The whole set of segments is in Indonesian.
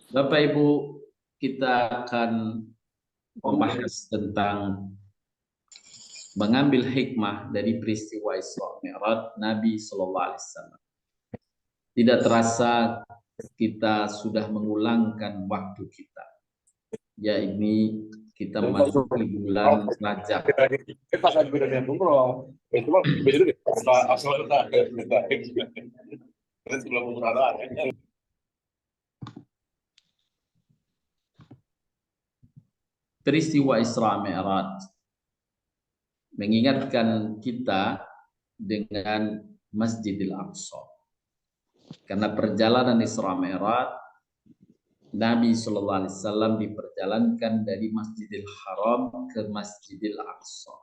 Bapak Ibu, kita akan membahas tentang mengambil hikmah dari peristiwa Isra Mi'raj Nabi Sallallahu Alaihi Wasallam. Tidak terasa kita sudah mengulangkan waktu kita, yaitu kita memasuki bulan Rajab. Peristiwa Isra Mi'raj mengingatkan kita dengan Masjidil Aqsa. Karena perjalanan Isra Mi'raj Nabi Sallallahu Alaihi Wasallam diperjalankan dari Masjidil Haram ke Masjidil Aqsa.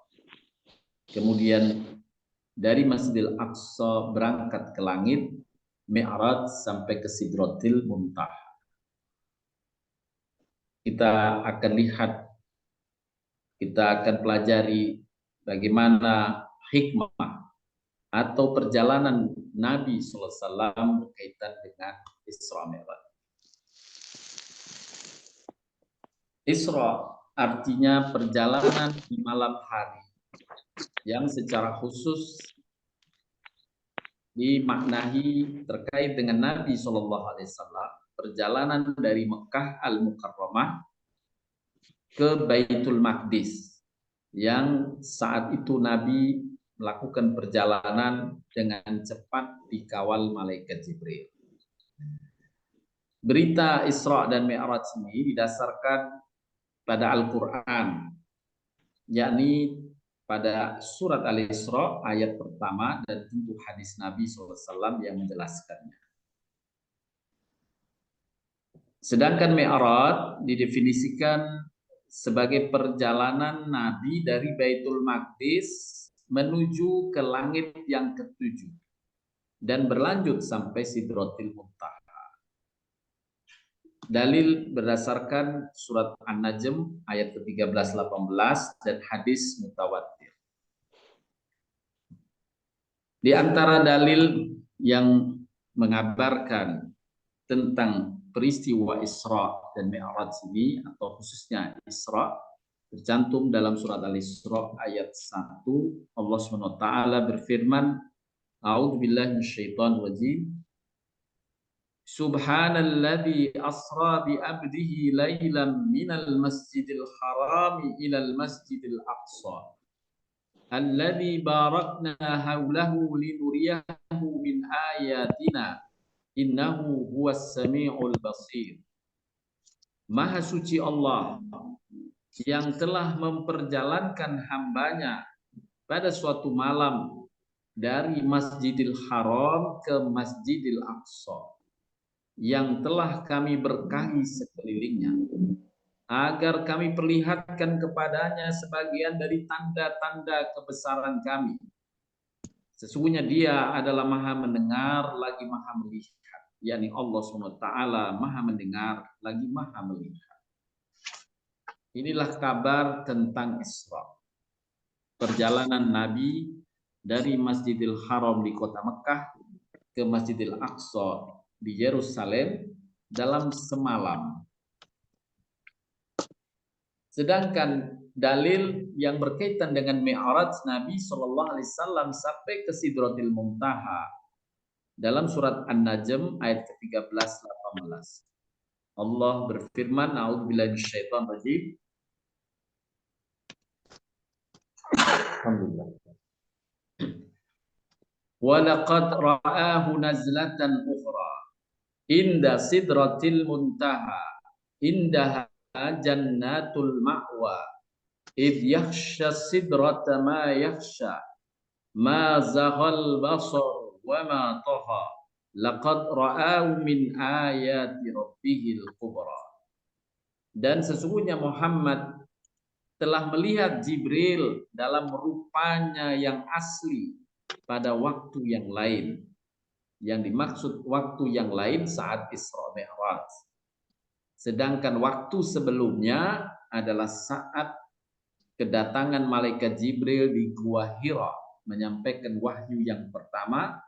Kemudian dari Masjidil Aqsa berangkat ke langit, Mi'raj sampai ke Sidratil Muntaha. Kita akan lihat, kita akan pelajari bagaimana hikmah atau perjalanan Nabi Sallallahu Alaihi Wasallam berkaitan dengan Isra Mi'raj. Isra artinya perjalanan di malam hari yang secara khusus dimaknai terkait dengan Nabi Shallallahu Alaihi Wasallam, perjalanan dari Mekah Al-Mukarramah ke Baitul Maqdis yang saat itu Nabi melakukan perjalanan dengan cepat dikawal malaikat Jibril. Berita Isra dan Mi'raj ini didasarkan pada Al-Quran, yakni pada surat Al-Isra ayat pertama dan tentu hadis Nabi SAW yang menjelaskannya. Sedangkan Mi'raj didefinisikan sebagai perjalanan Nabi dari Baitul Maqdis menuju ke langit yang ketujuh dan berlanjut sampai Sidratil Muntaha. Dalil berdasarkan surat An-Najm ayat ke-13-18 dan hadis mutawatir. Di antara dalil yang mengabarkan tentang peristiwa Isra dan Mi'raj ini, atau khususnya Isra, tercantum dalam surat Al-Isra ayat 1. Allah SWT berfirman, A'udzubillahi minasyaitonir rajim. Subhanalladzi asra bi 'abdihi lailan minal masjidil harami ilal masjidil aqsa alladzi barakna haulahu linuriyahu min ayatina innahu huwas samiul basir. Maha suci Allah yang telah memperjalankan hambanya pada suatu malam dari Masjidil Haram ke Masjidil Aqsa yang telah kami berkahi sekelilingnya, agar kami perlihatkan kepadanya sebagian dari tanda-tanda kebesaran kami. Sesungguhnya Dia adalah Maha mendengar lagi Maha melihat, yakni Allah SWT Maha mendengar lagi Maha melihat. Inilah kabar tentang Isra, perjalanan Nabi dari Masjidil Haram di kota Mekah ke Masjidil Aqsa di Yerusalem dalam semalam. Sedangkan dalil yang berkaitan dengan Mi'raj Nabi Shallallahu Alaihi Wasallam sampai ke Sidratil Muntaha dalam surat An-Najm ayat ke-13-18. Allah berfirman, A'udzubillahi minasyaitonir rajim. Alhamdulillah. Wa laqad ra'ahu nazlatan ukhra inda sidratil muntaha indaha jannatul ma'wa idh yakhsha sidrata ma yakhsha ma zaghal basar wa ma taha laqad ra'ahu min ayati rabbihil kubra. Dan sesungguhnya Muhammad telah melihat Jibril dalam rupanya yang asli pada waktu yang lain. Yang dimaksud waktu yang lain saat Isra Mi'raj. Sedangkan waktu sebelumnya adalah saat kedatangan malaikat Jibril di Gua Hira menyampaikan wahyu yang pertama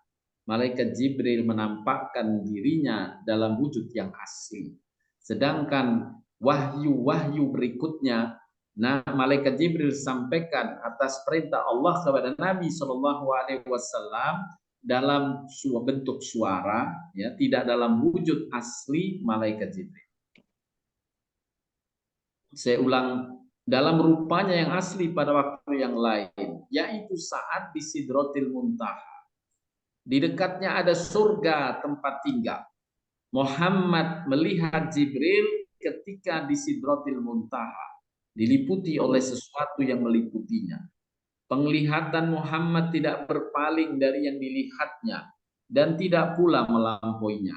malaikat Jibril menampakkan dirinya dalam wujud yang asli. Sedangkan wahyu-wahyu berikutnya, nah malaikat Jibril sampaikan atas perintah Allah kepada Nabi Shallallahu Alaihi Wasallam dalam bentuk suara, ya, tidak dalam wujud asli malaikat Jibril. Saya ulang, dalam rupanya yang asli pada waktu yang lain, yaitu saat di Sidratil Muntaha. Di dekatnya ada surga tempat tinggal. Muhammad melihat Jibril ketika di Sidratil Muntaha, diliputi oleh sesuatu yang meliputinya. Penglihatan Muhammad tidak berpaling dari yang dilihatnya dan tidak pula melampauinya.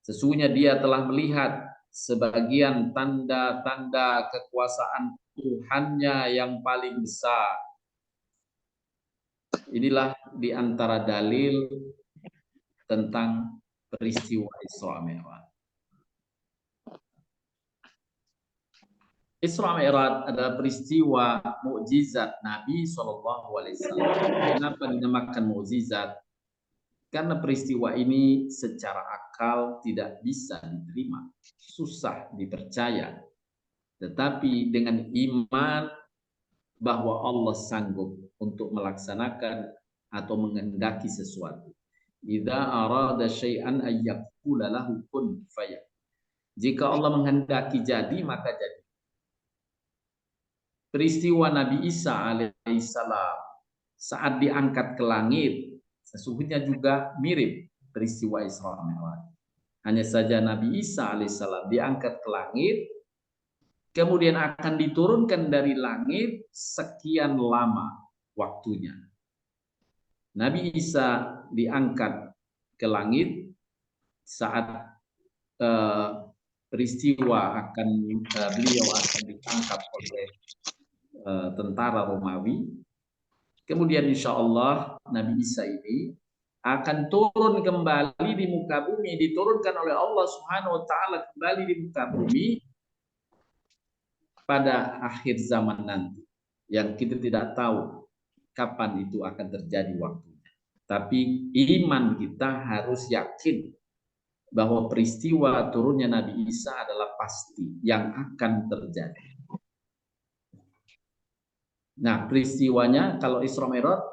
Sesungguhnya dia telah melihat sebagian tanda-tanda kekuasaan Tuhannya yang paling besar. Inilah di antara dalil tentang peristiwa Isra Mi'raj. Isra Mi'raj adalah peristiwa mukjizat Nabi SAW. Kenapa dinamakan mukjizat? Karena peristiwa ini secara akal tidak bisa diterima, susah dipercaya. Tetapi dengan iman bahwa Allah sanggup untuk melaksanakan atau menghendaki sesuatu. Idza arada syai'an ayyaqula lahu kun fayakun. Jika Allah menghendaki jadi, maka jadi. Peristiwa Nabi Isa alaihissalam saat diangkat ke langit sesungguhnya juga mirip peristiwa Isra Mi'raj. Hanya saja Nabi Isa alaihissalam diangkat ke langit, kemudian akan diturunkan dari langit sekian lama waktunya. Nabi Isa diangkat ke langit saat peristiwa akan beliau akan ditangkap oleh tentara Romawi. Kemudian insya Allah Nabi Isa ini akan turun kembali di muka bumi, diturunkan oleh Allah Subhanahu wa taala kembali di muka bumi pada akhir zaman nanti, yang kita tidak tahu kapan itu akan terjadi waktunya. Tapi iman kita harus yakin bahwa peristiwa turunnya Nabi Isa adalah pasti yang akan terjadi. Nah, peristiwanya kalau Isra Mi'raj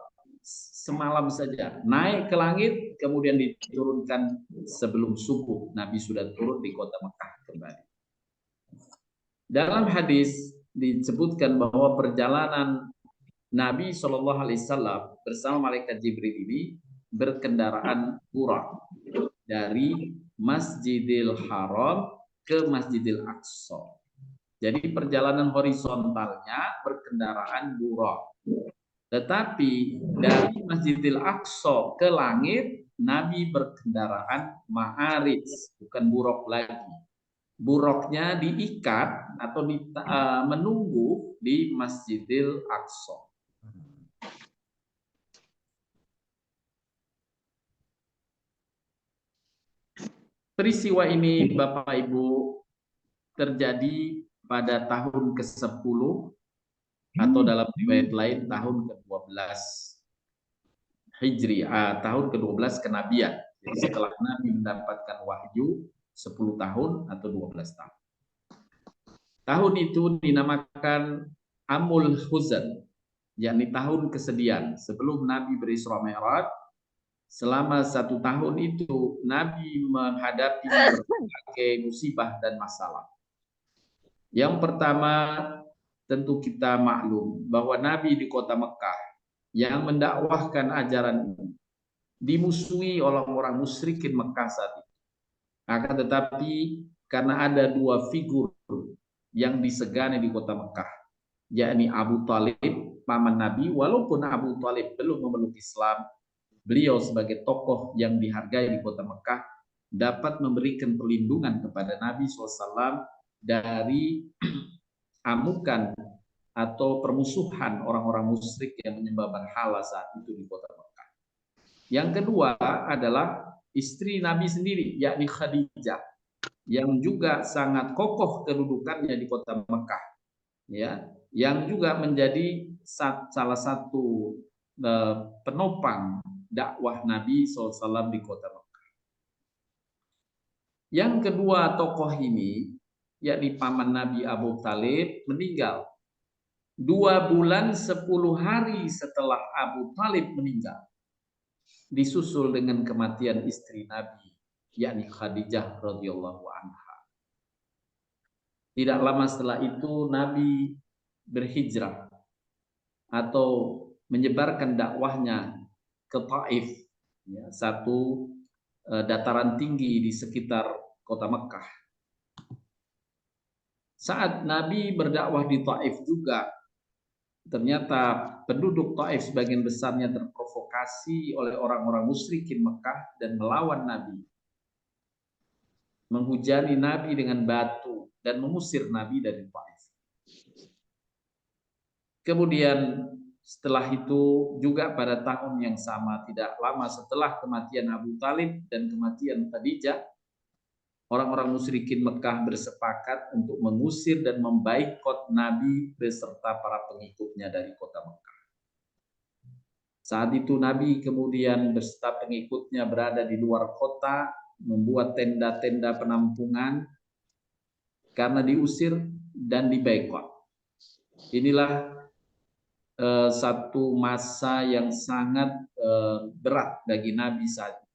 semalam saja, naik ke langit kemudian diturunkan sebelum subuh, Nabi sudah turun di kota Mekah kembali. Dalam hadis disebutkan bahwa perjalanan Nabi SAW bersama malaikat Jibril ini berkendaraan Burak dari Masjidil Haram ke Masjidil Aqsa. Jadi perjalanan horizontalnya berkendaraan Burak. Tetapi dari Masjidil Aqsa ke langit, Nabi berkendaraan Ma'arij, bukan Burak lagi. Buraknya diikat atau menunggu di Masjidil Aqsa. Peristiwa ini Bapak Ibu terjadi pada tahun ke-10 atau dalam riwayat lain tahun ke-12 Hijri, tahun ke-12 kenabian. Jadi setelah Nabi mendapatkan wahyu 10 tahun atau 12 tahun. Tahun itu dinamakan Amul Huzn, yakni tahun kesedihan. Sebelum Nabi berisra Mi'raj, selama 1 tahun itu Nabi menghadapi berbagai musibah dan masalah. Yang pertama, tentu kita maklum bahwa Nabi di kota Mekah yang mendakwahkan ajaran ini dimusuhi oleh orang musyrikin Mekah saat itu. Akan tetapi karena ada 2 figur yang disegani di kota Mekah, yakni Abu Talib, paman Nabi, walaupun Abu Talib belum memeluk Islam, beliau sebagai tokoh yang dihargai di kota Mekah dapat memberikan perlindungan kepada Nabi SAW dari amukan atau permusuhan orang-orang musyrik yang menyembah berhala saat itu di kota Mekah. Yang kedua adalah istri Nabi sendiri, yakni Khadijah, yang juga sangat kokoh kedudukannya di kota Mekah, ya, yang juga menjadi salah satu penopang dakwah Nabi SAW di kota Mekah. Yang kedua tokoh ini, yakni paman Nabi Abu Talib, meninggal 2 bulan 10 hari setelah Abu Talib meninggal, disusul dengan kematian istri Nabi, yakni Khadijah radhiyallahu anha. Tidak lama setelah itu Nabi berhijrah atau menyebarkan dakwahnya ke Taif, ya, satu dataran tinggi di sekitar kota Mekah. Saat Nabi berdakwah di Taif juga, ternyata penduduk Taif sebagian besarnya terprovokasi oleh orang-orang musyrikin Mekah dan melawan Nabi, menghujani Nabi dengan batu dan mengusir Nabi dari Taif. Kemudian setelah itu juga pada tahun yang sama, tidak lama setelah kematian Abu Talib dan kematian Khadijah, orang-orang musyrikin Mekah bersepakat untuk mengusir dan membaikot Nabi beserta para pengikutnya dari kota Mekah. Saat itu Nabi kemudian beserta pengikutnya berada di luar kota, membuat tenda-tenda penampungan karena diusir dan dibaikot. Inilah satu masa yang sangat berat bagi Nabi saat itu.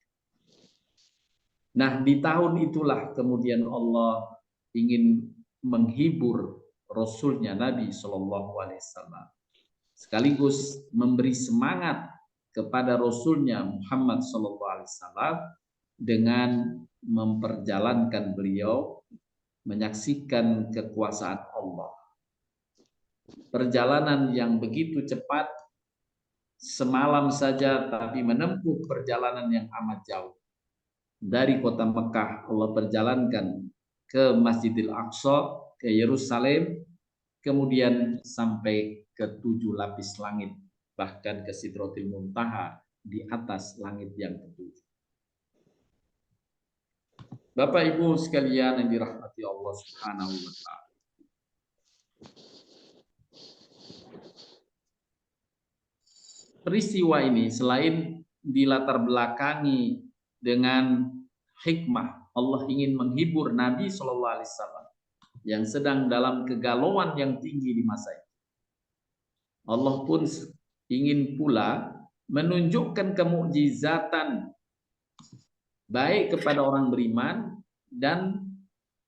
Nah, di tahun itulah kemudian Allah ingin menghibur Rasulnya Nabi Shallallahu Alaihi Wasallam, sekaligus memberi semangat kepada Rasulnya Muhammad Shallallahu Alaihi Wasallam dengan memperjalankan beliau menyaksikan kekuasaan Allah. Perjalanan yang begitu cepat, semalam saja tapi menempuh perjalanan yang amat jauh. Dari kota Mekah Allah perjalankan ke Masjidil Aqsa, ke Yerusalem, kemudian sampai ke 7 lapis langit, bahkan ke Sidratil Muntaha di atas langit yang ketujuh. Bapak Ibu sekalian yang dirahmati Allah Subhanahu wa taala. Peristiwa ini selain dilatar belakangi dengan hikmah, Allah ingin menghibur Nabi Shallallahu Alaihi Wasallam yang sedang dalam kegalauan yang tinggi di masa itu. Allah pun ingin pula menunjukkan kemukjizatan baik kepada orang beriman dan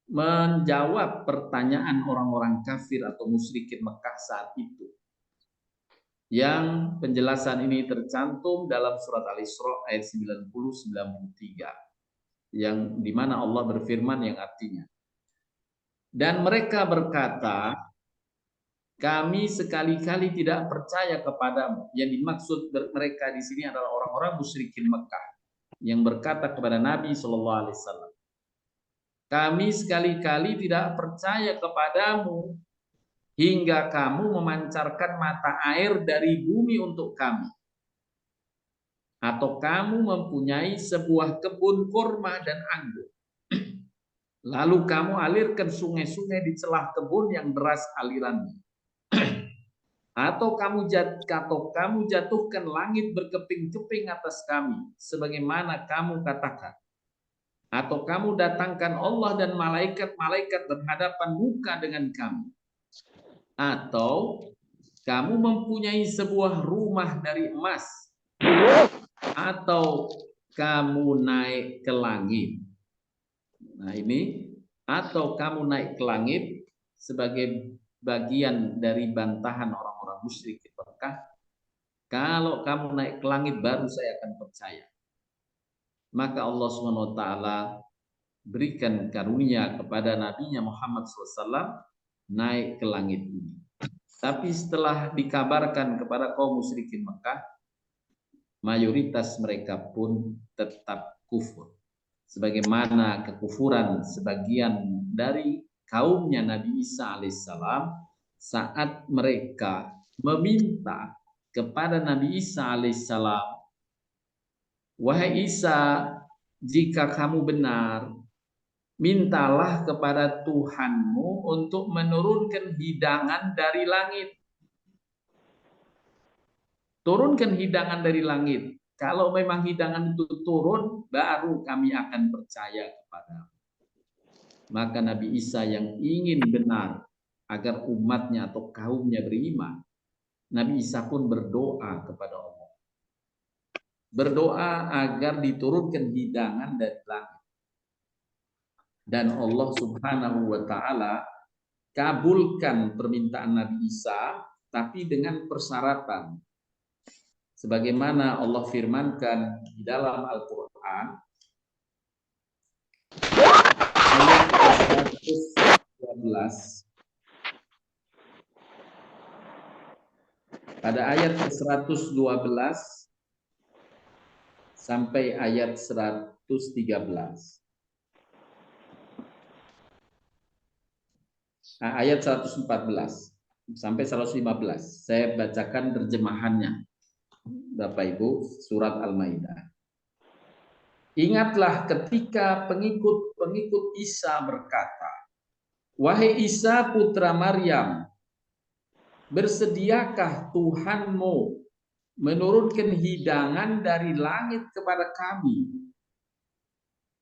menjawab pertanyaan orang-orang kafir atau musyrikin Mekah saat itu. Yang penjelasan ini tercantum dalam surat Al-Isra ayat 90-93, yang dimana Allah berfirman yang artinya, dan mereka berkata, kami sekali-kali tidak percaya kepadamu. Yang dimaksud mereka di sini adalah orang-orang musyrikin Mekah yang berkata kepada Nabi Shallallahu Alaihi Wasallam, kami sekali-kali tidak percaya kepadamu hingga kamu memancarkan mata air dari bumi untuk kami, atau kamu mempunyai sebuah kebun kurma dan anggur, lalu kamu alirkan sungai-sungai di celah kebun yang deras alirannya, atau kamu jatuhkan langit berkeping-keping atas kami sebagaimana kamu katakan, atau kamu datangkan Allah dan malaikat-malaikat berhadapan muka dengan kami, atau kamu mempunyai sebuah rumah dari emas, atau kamu naik ke langit. Nah ini, atau kamu naik ke langit sebagai bagian dari bantahan orang-orang musyrik di Mekah. Kalau kamu naik ke langit baru saya akan percaya. Maka Allah SWT berikan karunia kepada Nabi-Nya Muhammad SAW naik ke langit ini. Tapi setelah dikabarkan kepada kaum musyrikin Mekah, mayoritas mereka pun tetap kufur. Sebagaimana kekufuran sebagian dari kaumnya Nabi Isa alaihissalam saat mereka meminta kepada Nabi Isa alaihissalam, wahai Isa, jika kamu benar, mintalah kepada Tuhanmu untuk menurunkan hidangan dari langit. Turunkan hidangan dari langit. Kalau memang hidangan itu turun, baru kami akan percaya kepada. Maka Nabi Isa yang ingin benar agar umatnya atau kaumnya beriman, Nabi Isa pun berdoa kepada Allah. Berdoa agar diturunkan hidangan dari langit. Dan Allah Subhanahu wa taala kabulkan permintaan Nabi Isa, tapi dengan persyaratan. Sebagaimana Allah firmankan di dalam Al-Qur'an ayat 112, pada ayat 112 sampai ayat 113. Ayat 114 sampai 115. Saya bacakan terjemahannya. Bapak Ibu, surat Al-Maidah. Ingatlah ketika pengikut-pengikut Isa berkata, "Wahai Isa putra Maryam, bersediakah Tuhanmu menurunkan hidangan dari langit kepada kami?"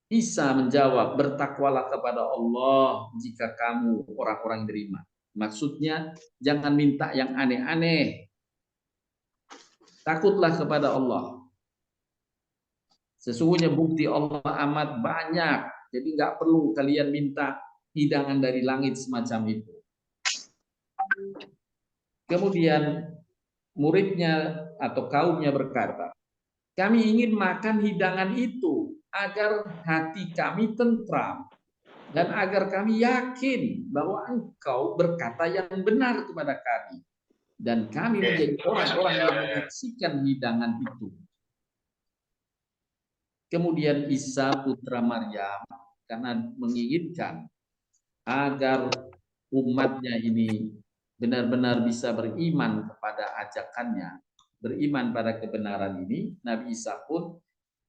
Isa menjawab, "Bertakwalah kepada Allah jika kamu orang-orang yang beriman." Maksudnya, jangan minta yang aneh-aneh. Takutlah kepada Allah. Sesungguhnya bukti Allah amat banyak. Jadi nggak perlu kalian minta hidangan dari langit semacam itu. Kemudian muridnya atau kaumnya berkata, "Kami ingin makan hidangan itu agar hati kami tentram dan agar kami yakin bahwa Engkau berkata yang benar kepada kami dan kami menjadi orang-orang yang menyaksikan hidangan itu." Kemudian Isa putra Maryam karena menginginkan agar umatnya ini benar-benar bisa beriman kepada ajakannya, beriman pada kebenaran ini, Nabi Isa pun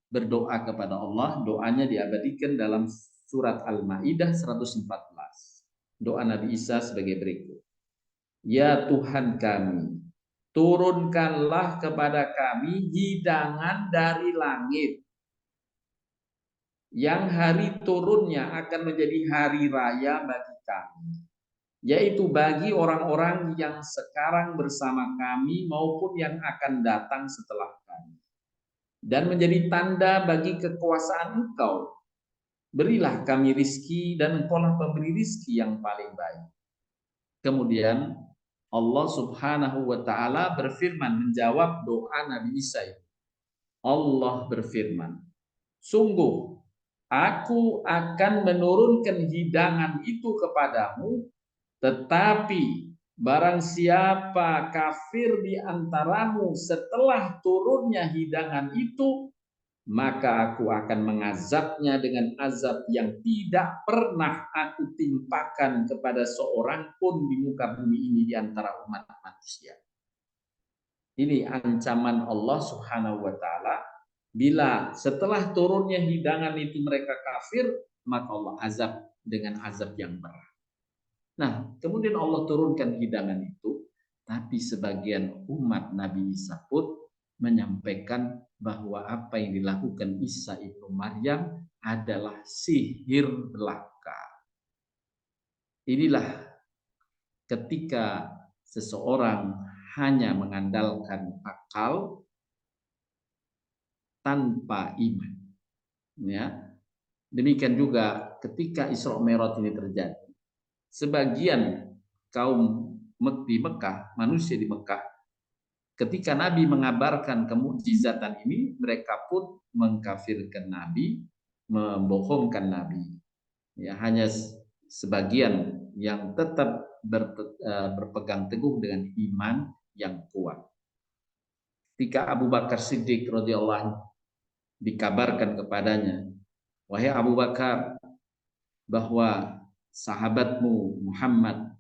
berdoa kepada Allah. Doanya diabadikan dalam surat Al-Maidah 114. Doa Nabi Isa sebagai berikut. "Ya Tuhan kami, turunkanlah kepada kami hidangan dari langit yang hari turunnya akan menjadi hari raya bagi kami, yaitu bagi orang-orang yang sekarang bersama kami maupun yang akan datang setelah kami, dan menjadi tanda bagi kekuasaan Engkau. Berilah kami rizki dan Engkaulah pemberi rizki yang paling baik." Kemudian Allah Subhanahu wa taala berfirman menjawab doa Nabi Isa. Allah berfirman, "Sungguh Aku akan menurunkan hidangan itu kepadamu, tetapi barang siapa kafir di antaramu setelah turunnya hidangan itu, maka aku akan mengazabnya dengan azab yang tidak pernah aku timpakan kepada seorang pun di muka bumi ini di antara umat manusia." Ini ancaman Allah Subhanahu wa taala. Bila setelah turunnya hidangan itu mereka kafir, maka Allah azab dengan azab yang berat. Nah, kemudian Allah turunkan hidangan itu, tapi sebagian umat Nabi Isa pun menyampaikan bahwa apa yang dilakukan Isa ibnu Maryam adalah sihir belaka. Inilah ketika seseorang hanya mengandalkan akal tanpa iman. Ya, demikian juga ketika Isra Mi'raj ini terjadi, sebagian kaum di Mekah, manusia di Mekah, ketika Nabi mengabarkan kemukjizatan ini, mereka pun mengkafirkan Nabi, membohongkan Nabi. Ya, hanya sebagian yang tetap berpegang teguh dengan iman yang kuat. Ketika Abu Bakar Siddiq radhiyallahu dikabarkan kepadanya, "Wahai Abu Bakar, bahwa sahabatmu Muhammad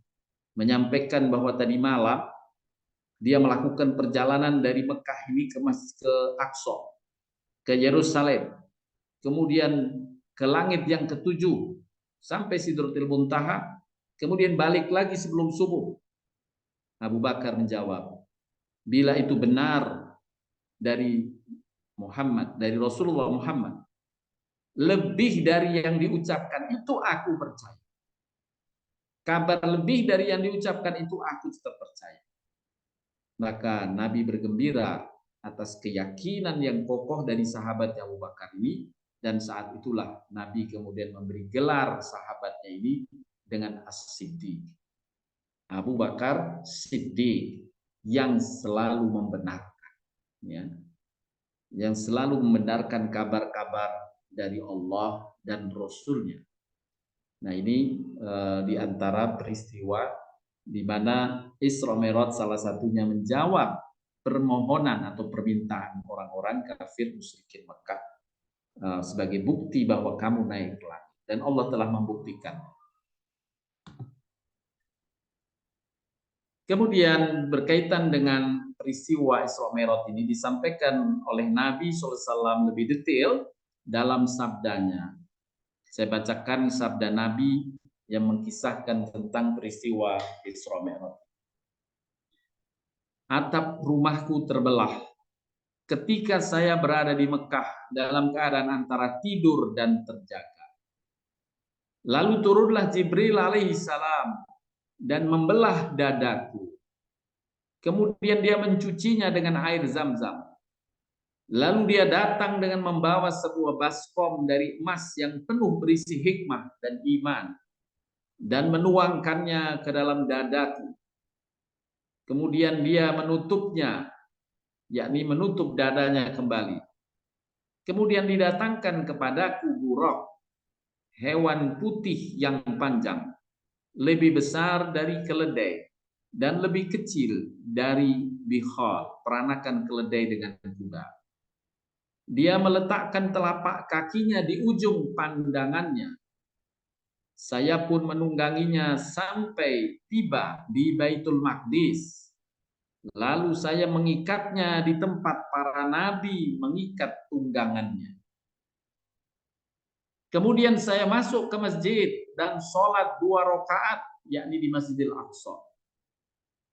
menyampaikan bahwa tadi malam dia melakukan perjalanan dari Mekah ini ke Aqsa, ke Yerusalem, kemudian ke langit yang ketujuh sampai Sidratul Muntaha, kemudian balik lagi sebelum subuh." Abu Bakar menjawab, "Bila itu benar dari Muhammad, dari Rasulullah Muhammad, lebih dari yang diucapkan itu aku percaya. Kabar lebih dari yang diucapkan itu aku tetap percaya. Maka Nabi bergembira atas keyakinan yang kokoh dari sahabat Abu Bakar ini, dan saat itulah Nabi kemudian memberi gelar sahabatnya ini dengan As-Siddiq. Abu Bakar Siddiq, yang selalu membenarkan, ya, yang selalu membenarkan kabar-kabar dari Allah dan Rasulnya. Nah, ini di antara peristiwa di mana Isra Mi'raj salah satunya menjawab permohonan atau permintaan orang-orang kafir musyrikin Mekah, sebagai bukti bahwa kamu naik ke langit, dan Allah telah membuktikan. Kemudian berkaitan dengan peristiwa Isra Mi'raj ini disampaikan oleh Nabi SAW lebih detail dalam sabdanya. Saya bacakan sabda Nabi yang mengkisahkan tentang peristiwa Isra Mi'raj. Atap rumahku terbelah ketika saya berada di Mekah dalam keadaan antara tidur dan terjaga. Lalu turunlah Jibril alaihi salam dan membelah dadaku. Kemudian dia mencucinya dengan air Zam-Zam. Lalu dia datang dengan membawa sebuah baskom dari emas yang penuh berisi hikmah dan iman, dan menuangkannya ke dalam dadaku. Kemudian dia menutupnya, yakni menutup dadanya kembali. Kemudian didatangkan kepadaku buraq, hewan putih yang panjang, lebih besar dari keledai dan lebih kecil dari bikhal, peranakan keledai dengan kuda. Dia meletakkan telapak kakinya di ujung pandangannya. Saya pun menungganginya sampai tiba di Baitul Maqdis. Lalu saya mengikatnya di tempat para nabi mengikat tunggangannya. Kemudian saya masuk ke masjid dan sholat 2 rakaat, yakni di Masjidil Aqsa.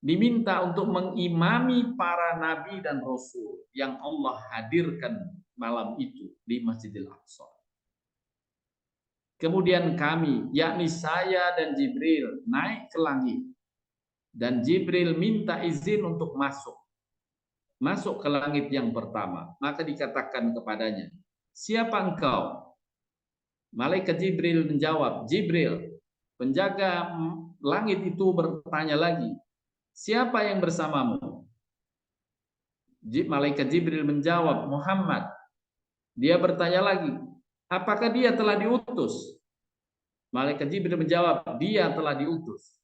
Diminta untuk mengimami para nabi dan rasul yang Allah hadirkan malam itu di Masjidil Aqsa. Kemudian kami, yakni saya dan Jibril, naik ke langit. Dan Jibril minta izin untuk masuk. Masuk ke langit yang pertama. Maka dikatakan kepadanya, siapa engkau? Malaikat Jibril menjawab, Jibril. Penjaga langit itu bertanya lagi, siapa yang bersamamu? Malaikat Jibril menjawab, Muhammad. Dia bertanya lagi, apakah dia telah diutus? Malaikat Jibril menjawab, dia telah diutus.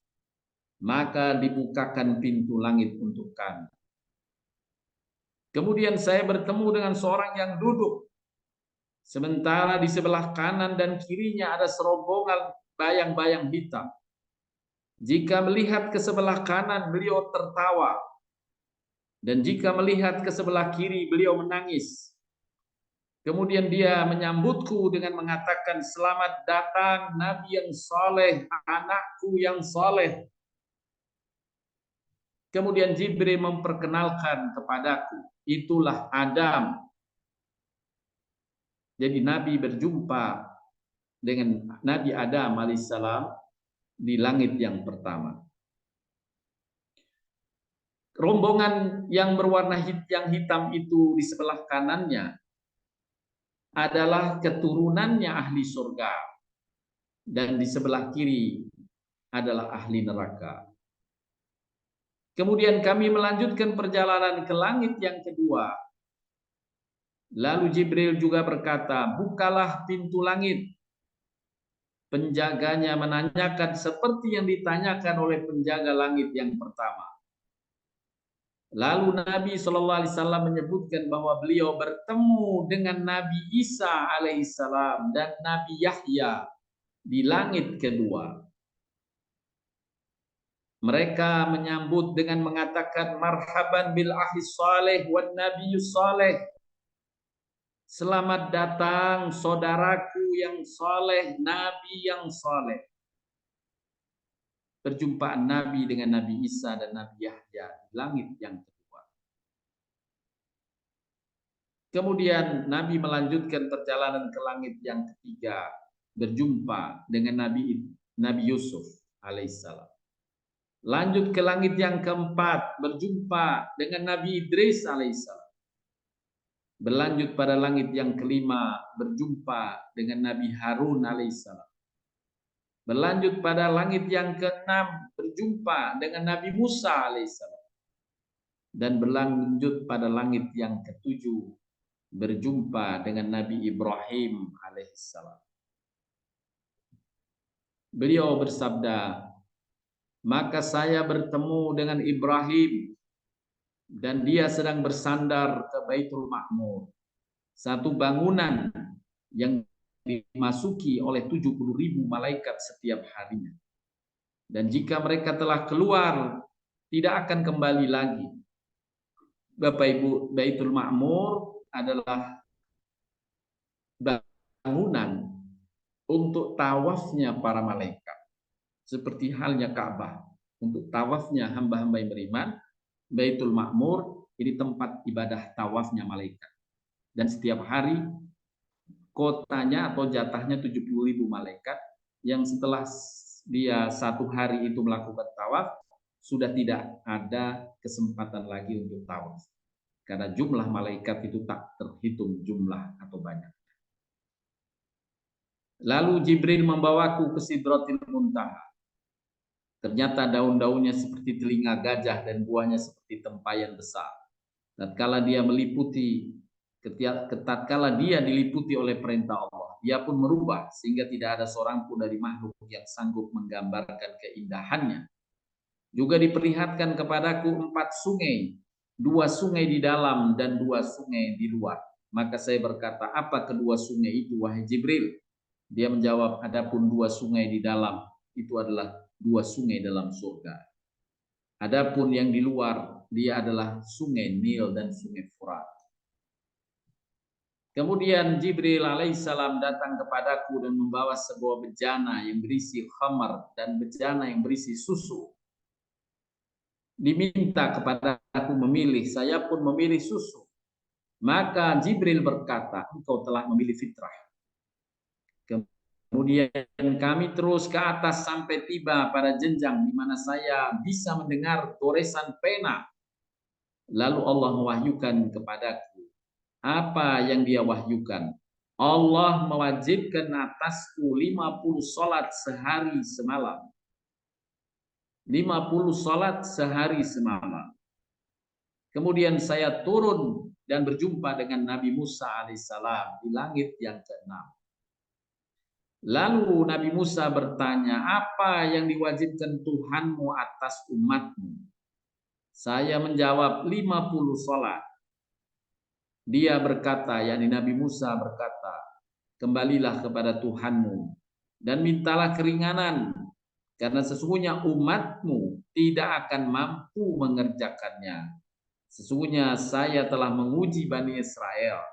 Maka dibukakan pintu langit untuk kami. Kemudian saya bertemu dengan seorang yang duduk, sementara di sebelah kanan dan kirinya ada serombongan bayang-bayang hitam. Jika melihat ke sebelah kanan, beliau tertawa. Dan jika melihat ke sebelah kiri, beliau menangis. Kemudian dia menyambutku dengan mengatakan, selamat datang Nabi yang saleh, anakku yang saleh. Kemudian Jibril memperkenalkan kepadaku, itulah Adam. Jadi Nabi berjumpa dengan Nabi Adam alaihissalam di langit yang pertama. Rombongan yang berwarna yang hitam itu di sebelah kanannya adalah keturunannya ahli surga, dan di sebelah kiri adalah ahli neraka. Kemudian kami melanjutkan perjalanan ke langit yang kedua. Lalu Jibril juga berkata, bukalah pintu langit. Penjaganya menanyakan seperti yang ditanyakan oleh penjaga langit yang pertama. Lalu Nabi SAW menyebutkan bahwa beliau bertemu dengan Nabi Isa alaihissalam dan Nabi Yahya di langit kedua. Mereka menyambut dengan mengatakan marhaban bil akhi saleh wan nabiyyus saleh. Selamat datang saudaraku yang saleh, nabi yang saleh. Perjumpaan Nabi dengan Nabi Isa dan Nabi Yahya di langit yang kedua. Kemudian Nabi melanjutkan perjalanan ke langit yang ketiga, berjumpa dengan Nabi Yusuf alaihissalam. Lanjut ke langit yang keempat, berjumpa dengan Nabi Idris alaihissalam. Berlanjut pada langit yang kelima, berjumpa dengan Nabi Harun alaihissalam. Berlanjut pada langit yang keenam, berjumpa dengan Nabi Musa alaihissalam. Dan berlanjut pada langit yang ketujuh, berjumpa dengan Nabi Ibrahim alaihissalam. Beliau bersabda, maka saya bertemu dengan Ibrahim dan dia sedang bersandar ke Baitul Ma'mur, satu bangunan yang dimasuki oleh 70.000 malaikat setiap harinya. Dan jika mereka telah keluar, tidak akan kembali lagi. Bapak Ibu, Baitul Ma'mur adalah bangunan untuk tawafnya para malaikat. Seperti halnya Ka'bah, untuk tawafnya hamba-hamba yang beriman, Baitul Ma'mur ini tempat ibadah tawafnya malaikat. Dan setiap hari kotanya atau jatahnya 70.000 malaikat yang setelah dia satu hari itu melakukan tawaf, sudah tidak ada kesempatan lagi untuk tawaf. Karena jumlah malaikat itu tak terhitung jumlah atau banyak. Lalu Jibril membawaku ke Sidratil Muntaha. Ternyata daun-daunnya seperti telinga gajah dan buahnya seperti tempayan besar. Tatkala dia diliputi oleh perintah Allah, dia pun merubah sehingga tidak ada seorang pun dari makhluk yang sanggup menggambarkan keindahannya. Juga diperlihatkan kepadaku 4 sungai, 2 sungai di dalam dan 2 sungai di luar. Maka saya berkata, apa kedua sungai itu wahai Jibril? Dia menjawab, adapun 2 sungai di dalam itu adalah 2 sungai dalam surga. Adapun yang di luar, dia adalah sungai Nil dan sungai Furat. Kemudian Jibril alaihissalam datang kepadaku dan membawa sebuah bejana yang berisi khamar dan bejana yang berisi susu. Diminta kepada aku memilih, saya pun memilih susu. Maka Jibril berkata, engkau telah memilih fitrah. Kemudian kami terus ke atas sampai tiba pada jenjang di mana saya bisa mendengar goresan pena. Lalu Allah mewahyukan kepadaku. Apa yang dia wahyukan? Allah mewajibkan atasku 50 salat sehari semalam. 50 salat sehari semalam. Kemudian saya turun dan berjumpa dengan Nabi Musa alaihissalam di langit yang ke-6. Lalu Nabi Musa bertanya, apa yang diwajibkan Tuhanmu atas umatmu? Saya menjawab 50 salat. Dia berkata, yakni Nabi Musa berkata, kembalilah kepada Tuhanmu dan mintalah keringanan, karena sesungguhnya umatmu tidak akan mampu mengerjakannya. Sesungguhnya saya telah menguji Bani Israel.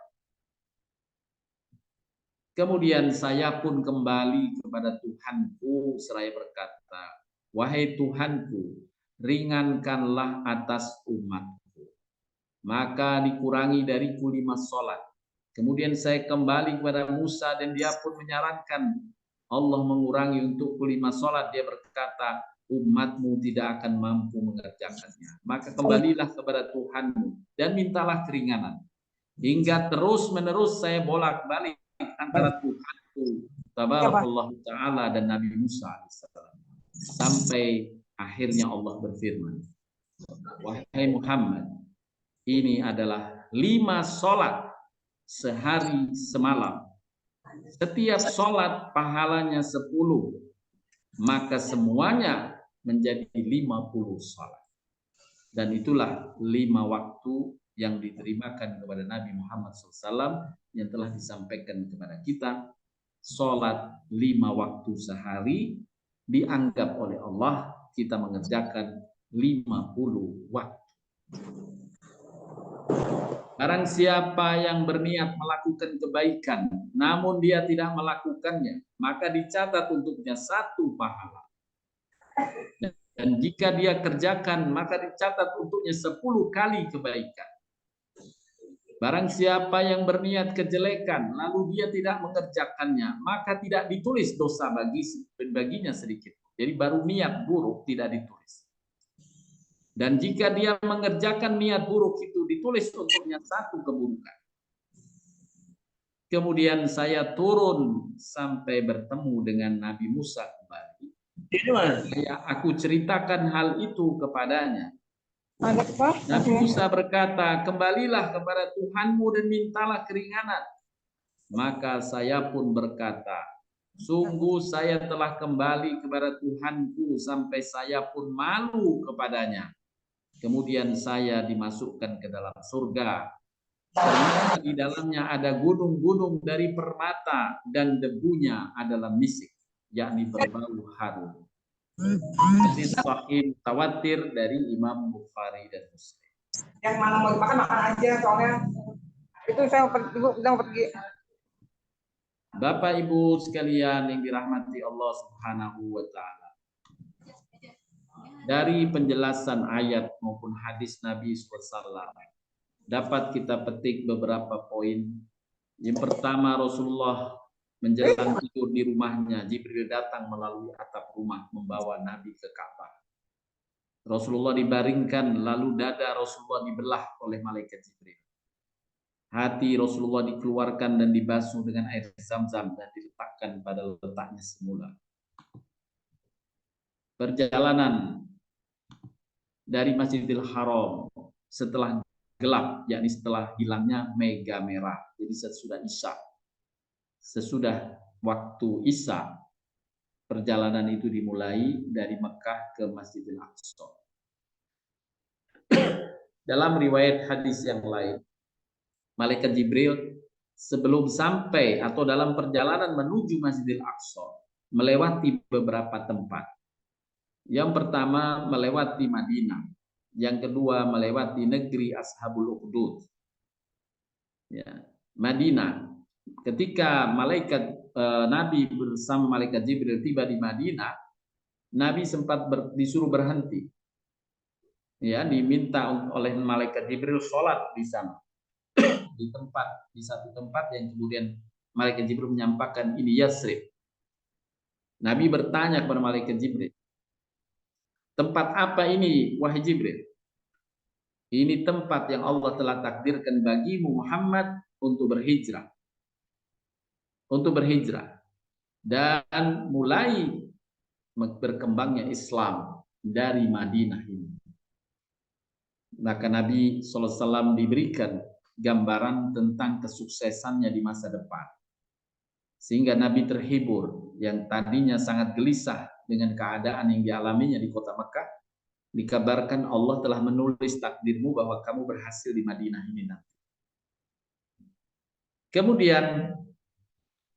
Kemudian saya pun kembali kepada Tuhanku seraya berkata, wahai Tuhanku, ringankanlah atas umatku. Maka dikurangi dariku 5 salat. Kemudian saya kembali kepada Musa dan dia pun menyarankan Allah mengurangi untukku 5 salat. Dia berkata, umatmu tidak akan mampu mengerjakannya. Maka kembalilah kepada Tuhanmu dan mintalah keringanan. Hingga terus menerus saya bolak-balik antara Tuhanku Tabarakallah Ta'ala dan Nabi Musa alaihissalam. Sampai akhirnya Allah berfirman, wahai Muhammad, ini adalah 5 salat sehari semalam. Setiap salat pahalanya 10, maka semuanya menjadi 50 salat. Dan itulah 5 waktu yang diterimakan kepada Nabi Muhammad SAW yang telah disampaikan kepada kita. Salat 5 waktu sehari dianggap oleh Allah kita mengerjakan 50 waktu. Barang siapa yang berniat melakukan kebaikan namun dia tidak melakukannya, maka dicatat untuknya 1 pahala. Dan jika dia kerjakan, maka dicatat untuknya 10 kali kebaikan. Barang siapa yang berniat kejelekan lalu dia tidak mengerjakannya, maka tidak ditulis dosa baginya sedikit. Jadi baru niat buruk tidak ditulis. Dan jika dia mengerjakan niat buruk itu ditulis untuknya satu keburukan. Kemudian saya turun sampai bertemu dengan Nabi Musa kembali. Aku ceritakan hal itu kepadanya. Nabi Musa berkata, kembalilah kepada Tuhanmu dan mintalah keringanan. Maka saya pun berkata, sungguh saya telah kembali kepada Tuhanku sampai saya pun malu kepadanya. Kemudian saya dimasukkan ke dalam surga. Ternyata di dalamnya ada gunung-gunung dari permata dan debunya adalah misik, yakni berbau harum. Hadis sahih tawatir dari Imam Bukhari dan Muslim. Yang mana mau dimakan makan aja, soalnya itu saya mau pergi. Bapak Ibu sekalian yang dirahmati Allah Subhanahu wa taala. Dari penjelasan ayat maupun hadis Nabi SAW dapat kita petik beberapa poin. Yang pertama, Rasulullah menjelang tidur di rumahnya, Jibril datang melalui atap rumah membawa Nabi ke Ka'bah. Rasulullah dibaringkan, lalu dada Rasulullah dibelah oleh malaikat Jibril. Hati Rasulullah dikeluarkan dan dibasuh dengan air zam-zam dan diletakkan pada letaknya semula. Perjalanan dari Masjidil Haram setelah gelap, yakni setelah hilangnya mega merah. Jadi sesudah Isya, sesudah waktu Isya, perjalanan itu dimulai dari Mekah ke Masjidil Aqsa. Dalam riwayat hadis yang lain, malaikat Jibril sebelum sampai atau dalam perjalanan menuju Masjidil Aqsa melewati beberapa tempat. Yang pertama melewati Madinah, yang kedua melewati negeri Ashabul Ukhdud. Ya, Madinah. Ketika Nabi bersama malaikat Jibril tiba di Madinah, Nabi sempat disuruh berhenti. Ya, diminta oleh malaikat Jibril sholat di sana. Di satu tempat yang kemudian malaikat Jibril menyampaikan ini Yasrib. Nabi bertanya kepada malaikat Jibril, tempat apa ini wahai Jibril? Ini tempat yang Allah telah takdirkan bagimu Muhammad untuk berhijrah. Dan mulai berkembangnya Islam dari Madinah ini. Maka Nabi SAW diberikan gambaran tentang kesuksesannya di masa depan. Sehingga Nabi terhibur yang tadinya sangat gelisah dengan keadaan yang dialaminya di kota Mekah. Dikabarkan Allah telah menulis takdirmu bahwa kamu berhasil di Madinah ini nanti. Kemudian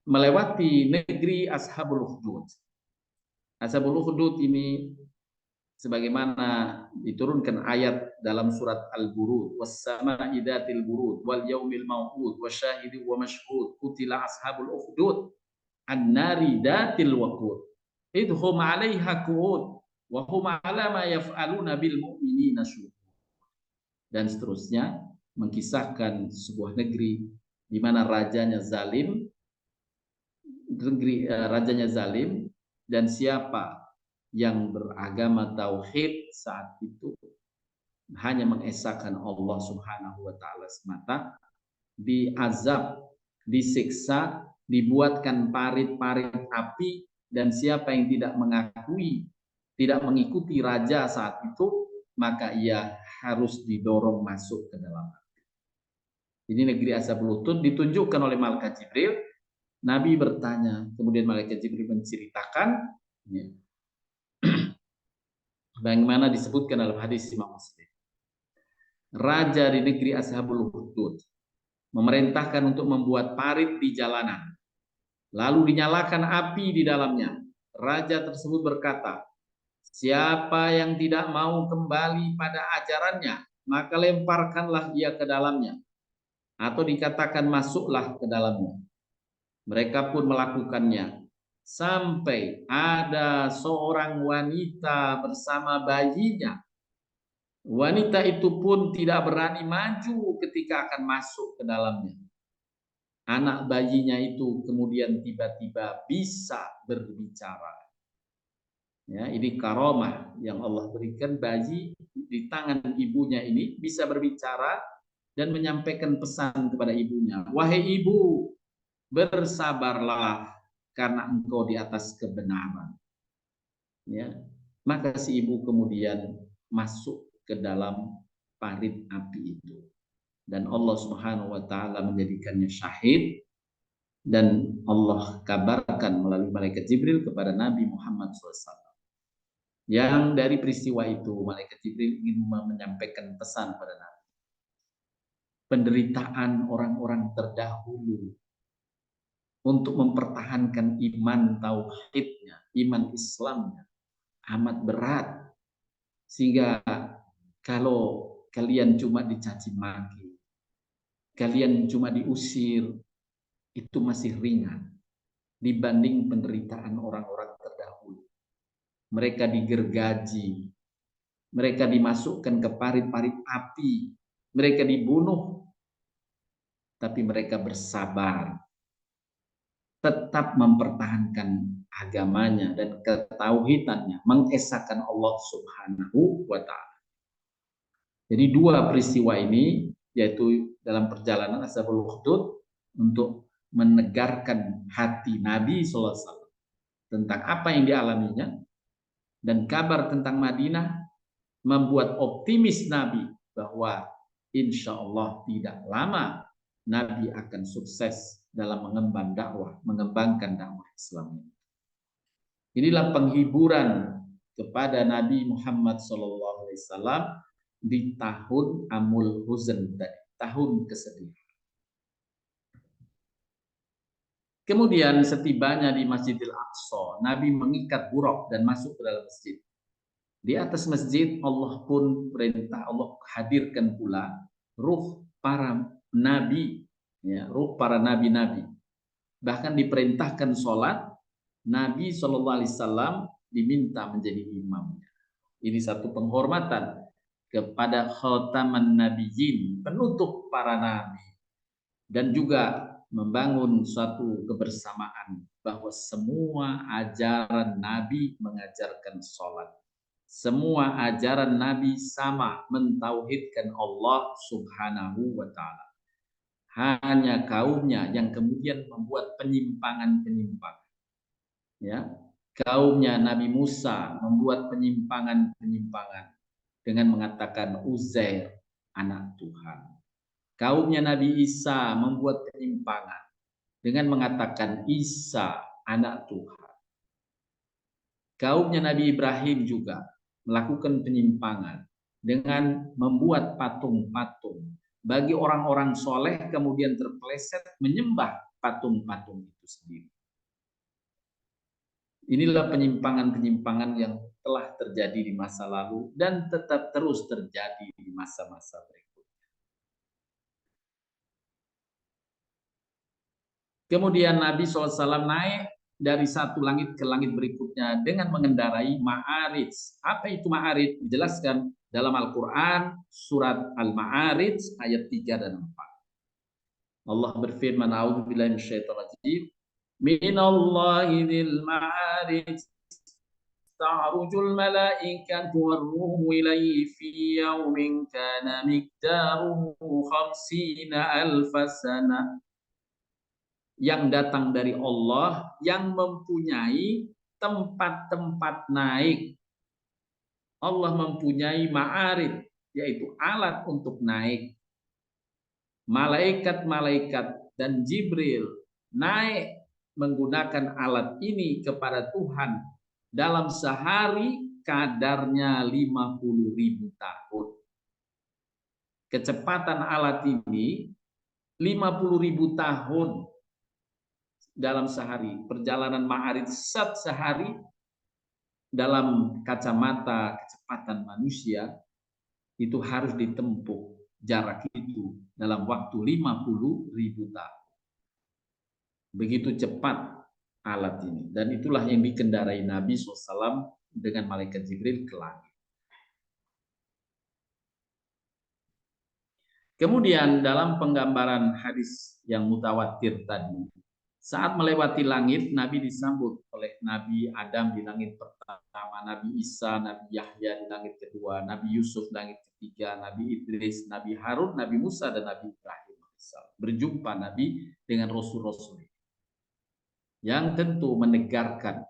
melewati negeri Ashabul Ukhdud. Ashabul Ukhdud ini sebagaimana diturunkan ayat dalam surat Al-Burud, was-sama'i dzatil burud wal yaumil maw'ud wasyahidi wa mashhud qutila ashabul ukhdud an-nari dzatil waqud idhum 'alaiha qu'ud wa hum 'ala ma yaf'aluna bil mu'minina syuhud. Dan seterusnya mengkisahkan sebuah negeri di mana rajanya zalim, dan siapa yang beragama tauhid saat itu hanya mengesahkan Allah Subhanahu wa taala semata, diazab, disiksa, dibuatkan parit-parit api, dan siapa yang tidak mengikuti raja saat itu, maka ia harus didorong masuk ke dalam api. Ini negeri Ashabul Ukhdud ditunjukkan oleh malaikat Jibril. Nabi bertanya, kemudian malaikat Jibril menceritakan bagaimana disebutkan dalam hadis Imam Muslim. Raja di negeri Ashabul Ukhdud memerintahkan untuk membuat parit di jalanan, lalu dinyalakan api di dalamnya. Raja tersebut berkata, siapa yang tidak mau kembali pada ajarannya, maka lemparkanlah ia ke dalamnya, atau dikatakan masuklah ke dalamnya. Mereka pun melakukannya, sampai ada seorang wanita bersama bayinya Wanita itu pun tidak berani maju ketika akan masuk ke dalamnya. Anak bayinya itu kemudian tiba-tiba bisa berbicara. Ya, ini karomah yang Allah berikan, bayi di tangan ibunya ini bisa berbicara dan menyampaikan pesan kepada ibunya. Wahai ibu, bersabarlah karena engkau di atas kebenaran. Ya, maka si ibu kemudian masuk ke dalam parit api itu. Dan Allah Subhanahu wa taala menjadikannya syahid, dan Allah kabarkan melalui malaikat Jibril kepada Nabi Muhammad SAW. Yang dari peristiwa itu malaikat Jibril ingin menyampaikan pesan pada Nabi. Penderitaan orang-orang terdahulu untuk mempertahankan iman tauhidnya, iman Islamnya amat berat. Sehingga kalau kalian cuma dicaci maki, kalian cuma diusir, itu masih ringan dibanding penderitaan orang-orang terdahulu. Mereka digergaji, mereka dimasukkan ke parit-parit api, mereka dibunuh, tapi mereka bersabar, tetap mempertahankan agamanya dan ketauhidannya, mengesahkan Allah Subhanahu wa taala. Jadi dua peristiwa ini, yaitu dalam perjalanan Ashabul Ukhdud untuk menegarkan hati Nabi SAW tentang apa yang dialaminya, dan kabar tentang Madinah membuat optimis Nabi bahwa insya Allah tidak lama Nabi akan sukses dalam mengembangkan dakwah Islam. Inilah penghiburan kepada Nabi Muhammad SAW di tahun Amul Huzn, tahun kesedihan. Kemudian setibanya di Masjidil Aqsa, Nabi mengikat buraq dan masuk ke dalam masjid. Di atas masjid Allah pun perintah, Allah hadirkan pula ruh para nabi, ya, ruh para nabi-nabi. Bahkan diperintahkan sholat, Nabi SAW diminta menjadi imamnya. Ini satu penghormatan kepada khataman nabiyyin, penutup para nabi, dan juga membangun suatu kebersamaan bahwa semua ajaran Nabi mengajarkan sholat. Semua ajaran Nabi sama, mentauhidkan Allah Subhanahu wa taala. Hanya kaumnya yang kemudian membuat penyimpangan-penyimpangan. Ya, kaumnya Nabi Musa membuat penyimpangan-penyimpangan dengan mengatakan Uzair anak Tuhan. Kaumnya Nabi Isa membuat penyimpangan dengan mengatakan Isa anak Tuhan. Kaumnya Nabi Ibrahim juga melakukan penyimpangan dengan membuat patung-patung. Bagi orang-orang soleh kemudian terpeleset menyembah patung-patung itu sendiri. Inilah penyimpangan-penyimpangan yang telah terjadi di masa lalu dan tetap terus terjadi di masa-masa berikutnya. Kemudian Nabi SAW naik dari satu langit ke langit berikutnya dengan mengendarai Ma'arij. Apa itu Ma'arij? Dijelaskan dalam Al-Quran, surat Al-Ma'arij ayat 3 dan 4. Allah berfirman, A'udzubillahi minasyaitonir rajim. Minallahi dzil ma'arij ta'rujul malaikatu war-ruhu ilaihi fi yaumin kana miqdaruhu 50,000 sanah. Yang datang dari Allah, yang mempunyai tempat-tempat naik. Allah mempunyai ma'arid, yaitu alat untuk naik. Malaikat-malaikat dan Jibril naik menggunakan alat ini kepada Tuhan dalam sehari kadarnya 50.000 tahun. Kecepatan alat ini 50.000 tahun dalam sehari. Perjalanan Ma'arij sehari dalam kacamata kecepatan manusia itu harus ditempuh jarak itu dalam waktu 50.000 tahun. Begitu cepat alat ini, dan itulah yang dikendarai Nabi SAW dengan malaikat Jibril ke langit. Kemudian dalam penggambaran hadis yang mutawatir tadi, saat melewati langit, Nabi disambut oleh Nabi Adam di langit pertama, Nabi Isa, Nabi Yahya di langit kedua, Nabi Yusuf di langit ketiga, Nabi Idris, Nabi Harun, Nabi Musa, dan Nabi Ibrahim. Berjumpa Nabi dengan Rasul-Rasul yang tentu menegarkan.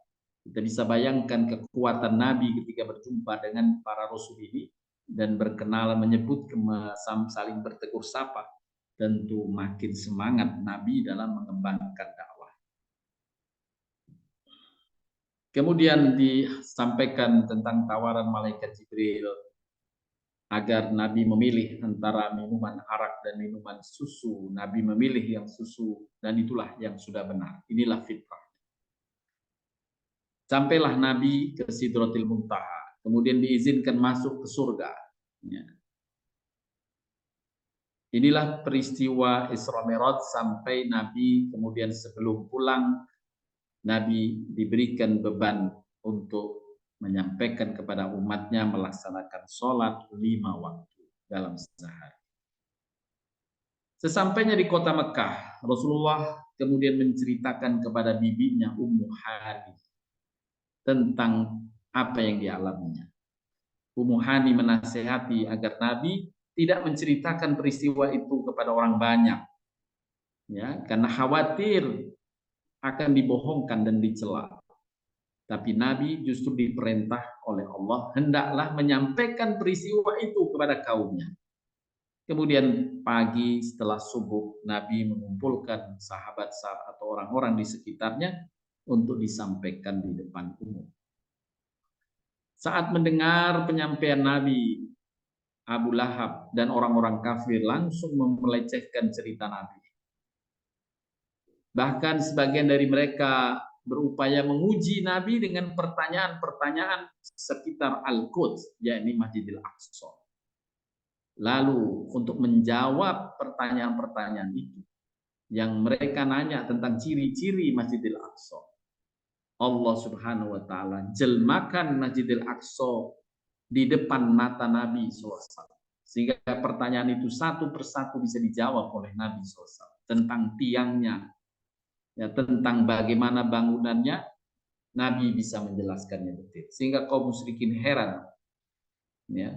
Kita bisa bayangkan kekuatan Nabi ketika berjumpa dengan para Rasul ini dan berkenalan, menyebut, saling bertegur sapa. Tentu makin semangat Nabi dalam mengembangkan dakwah. Kemudian disampaikan tentang tawaran malaikat Jibril agar Nabi memilih antara minuman arak dan minuman susu. Nabi memilih yang susu, dan itulah yang sudah benar. Inilah fitrah. Sampailah Nabi ke Sidratil Muntaha, kemudian diizinkan masuk ke surga. Inilah peristiwa Isra Mi'raj sampai Nabi kemudian sebelum pulang, Nabi diberikan beban untuk menyampaikan kepada umatnya melaksanakan sholat 5 waktu dalam sehari. Sesampainya di kota Mekah, Rasulullah kemudian menceritakan kepada bibinya Ummu Hani tentang apa yang dialaminya. Ummu Hani menasihati agar Nabi tidak menceritakan peristiwa itu kepada orang banyak, ya, karena khawatir akan dibohongkan dan dicela. Tapi Nabi justru diperintah oleh Allah hendaklah menyampaikan peristiwa itu kepada kaumnya. Kemudian pagi setelah subuh, Nabi mengumpulkan sahabat atau orang-orang di sekitarnya untuk disampaikan di depan umum. Saat mendengar penyampaian Nabi, Abu Lahab dan orang-orang kafir langsung melecehkan cerita Nabi. Bahkan sebagian dari mereka berupaya menguji Nabi dengan pertanyaan-pertanyaan sekitar Al-Quds, yakni Masjidil Aqsa. Lalu untuk menjawab pertanyaan-pertanyaan itu, yang mereka nanya tentang ciri-ciri Masjidil Aqsa, Allah Subhanahu wa taala jelmakan Masjidil Aqsa di depan mata Nabi SAW. Sehingga pertanyaan itu satu persatu bisa dijawab oleh Nabi SAW. Tentang tiangnya, ya, tentang bagaimana bangunannya, Nabi bisa menjelaskannya betul. Sehingga kaum musyrikin heran. Ya.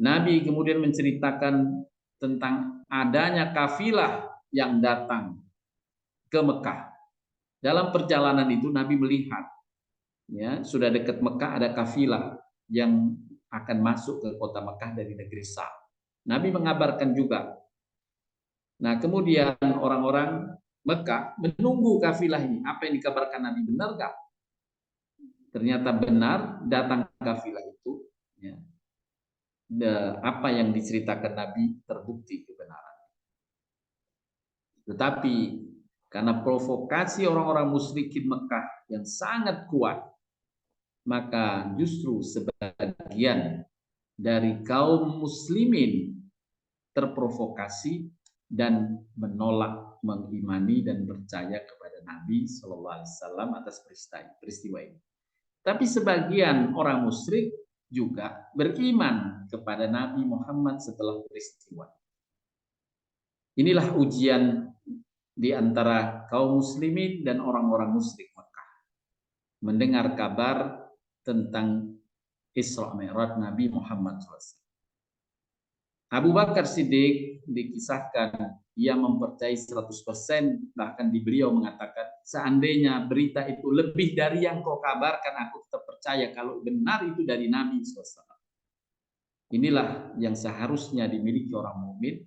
Nabi kemudian menceritakan tentang adanya kafilah yang datang ke Mekah. Dalam perjalanan itu Nabi melihat, ya, sudah dekat Mekah ada kafilah yang akan masuk ke kota Mekah dari negeri Syam. Nabi mengabarkan juga. Nah, kemudian orang-orang Mekah menunggu kafilah ini. Apa yang dikabarkan Nabi benar gak? Ternyata benar, datang kafilah itu. Ya. Apa yang diceritakan Nabi terbukti kebenaran. Tetapi karena provokasi orang-orang musyrikin Mekah yang sangat kuat, maka justru sebagian dari kaum muslimin terprovokasi dan menolak mengimani dan percaya kepada Nabi Shallallahu Alaihi Wasallam atas peristiwa ini. Tapi sebagian orang musyrik juga beriman kepada Nabi Muhammad setelah peristiwa. Inilah ujian di antara kaum muslimin dan orang-orang musyrik Mekah. Mendengar kabar tentang Isra Mi'raj Nabi Muhammad SAW. Abu Bakar Siddiq dikisahkan ia mempercayai 100%, bahkan di beliau mengatakan seandainya berita itu lebih dari yang kau kabarkan, aku tetap percaya kalau benar itu dari Nabi SAW. Inilah yang seharusnya dimiliki orang mukmin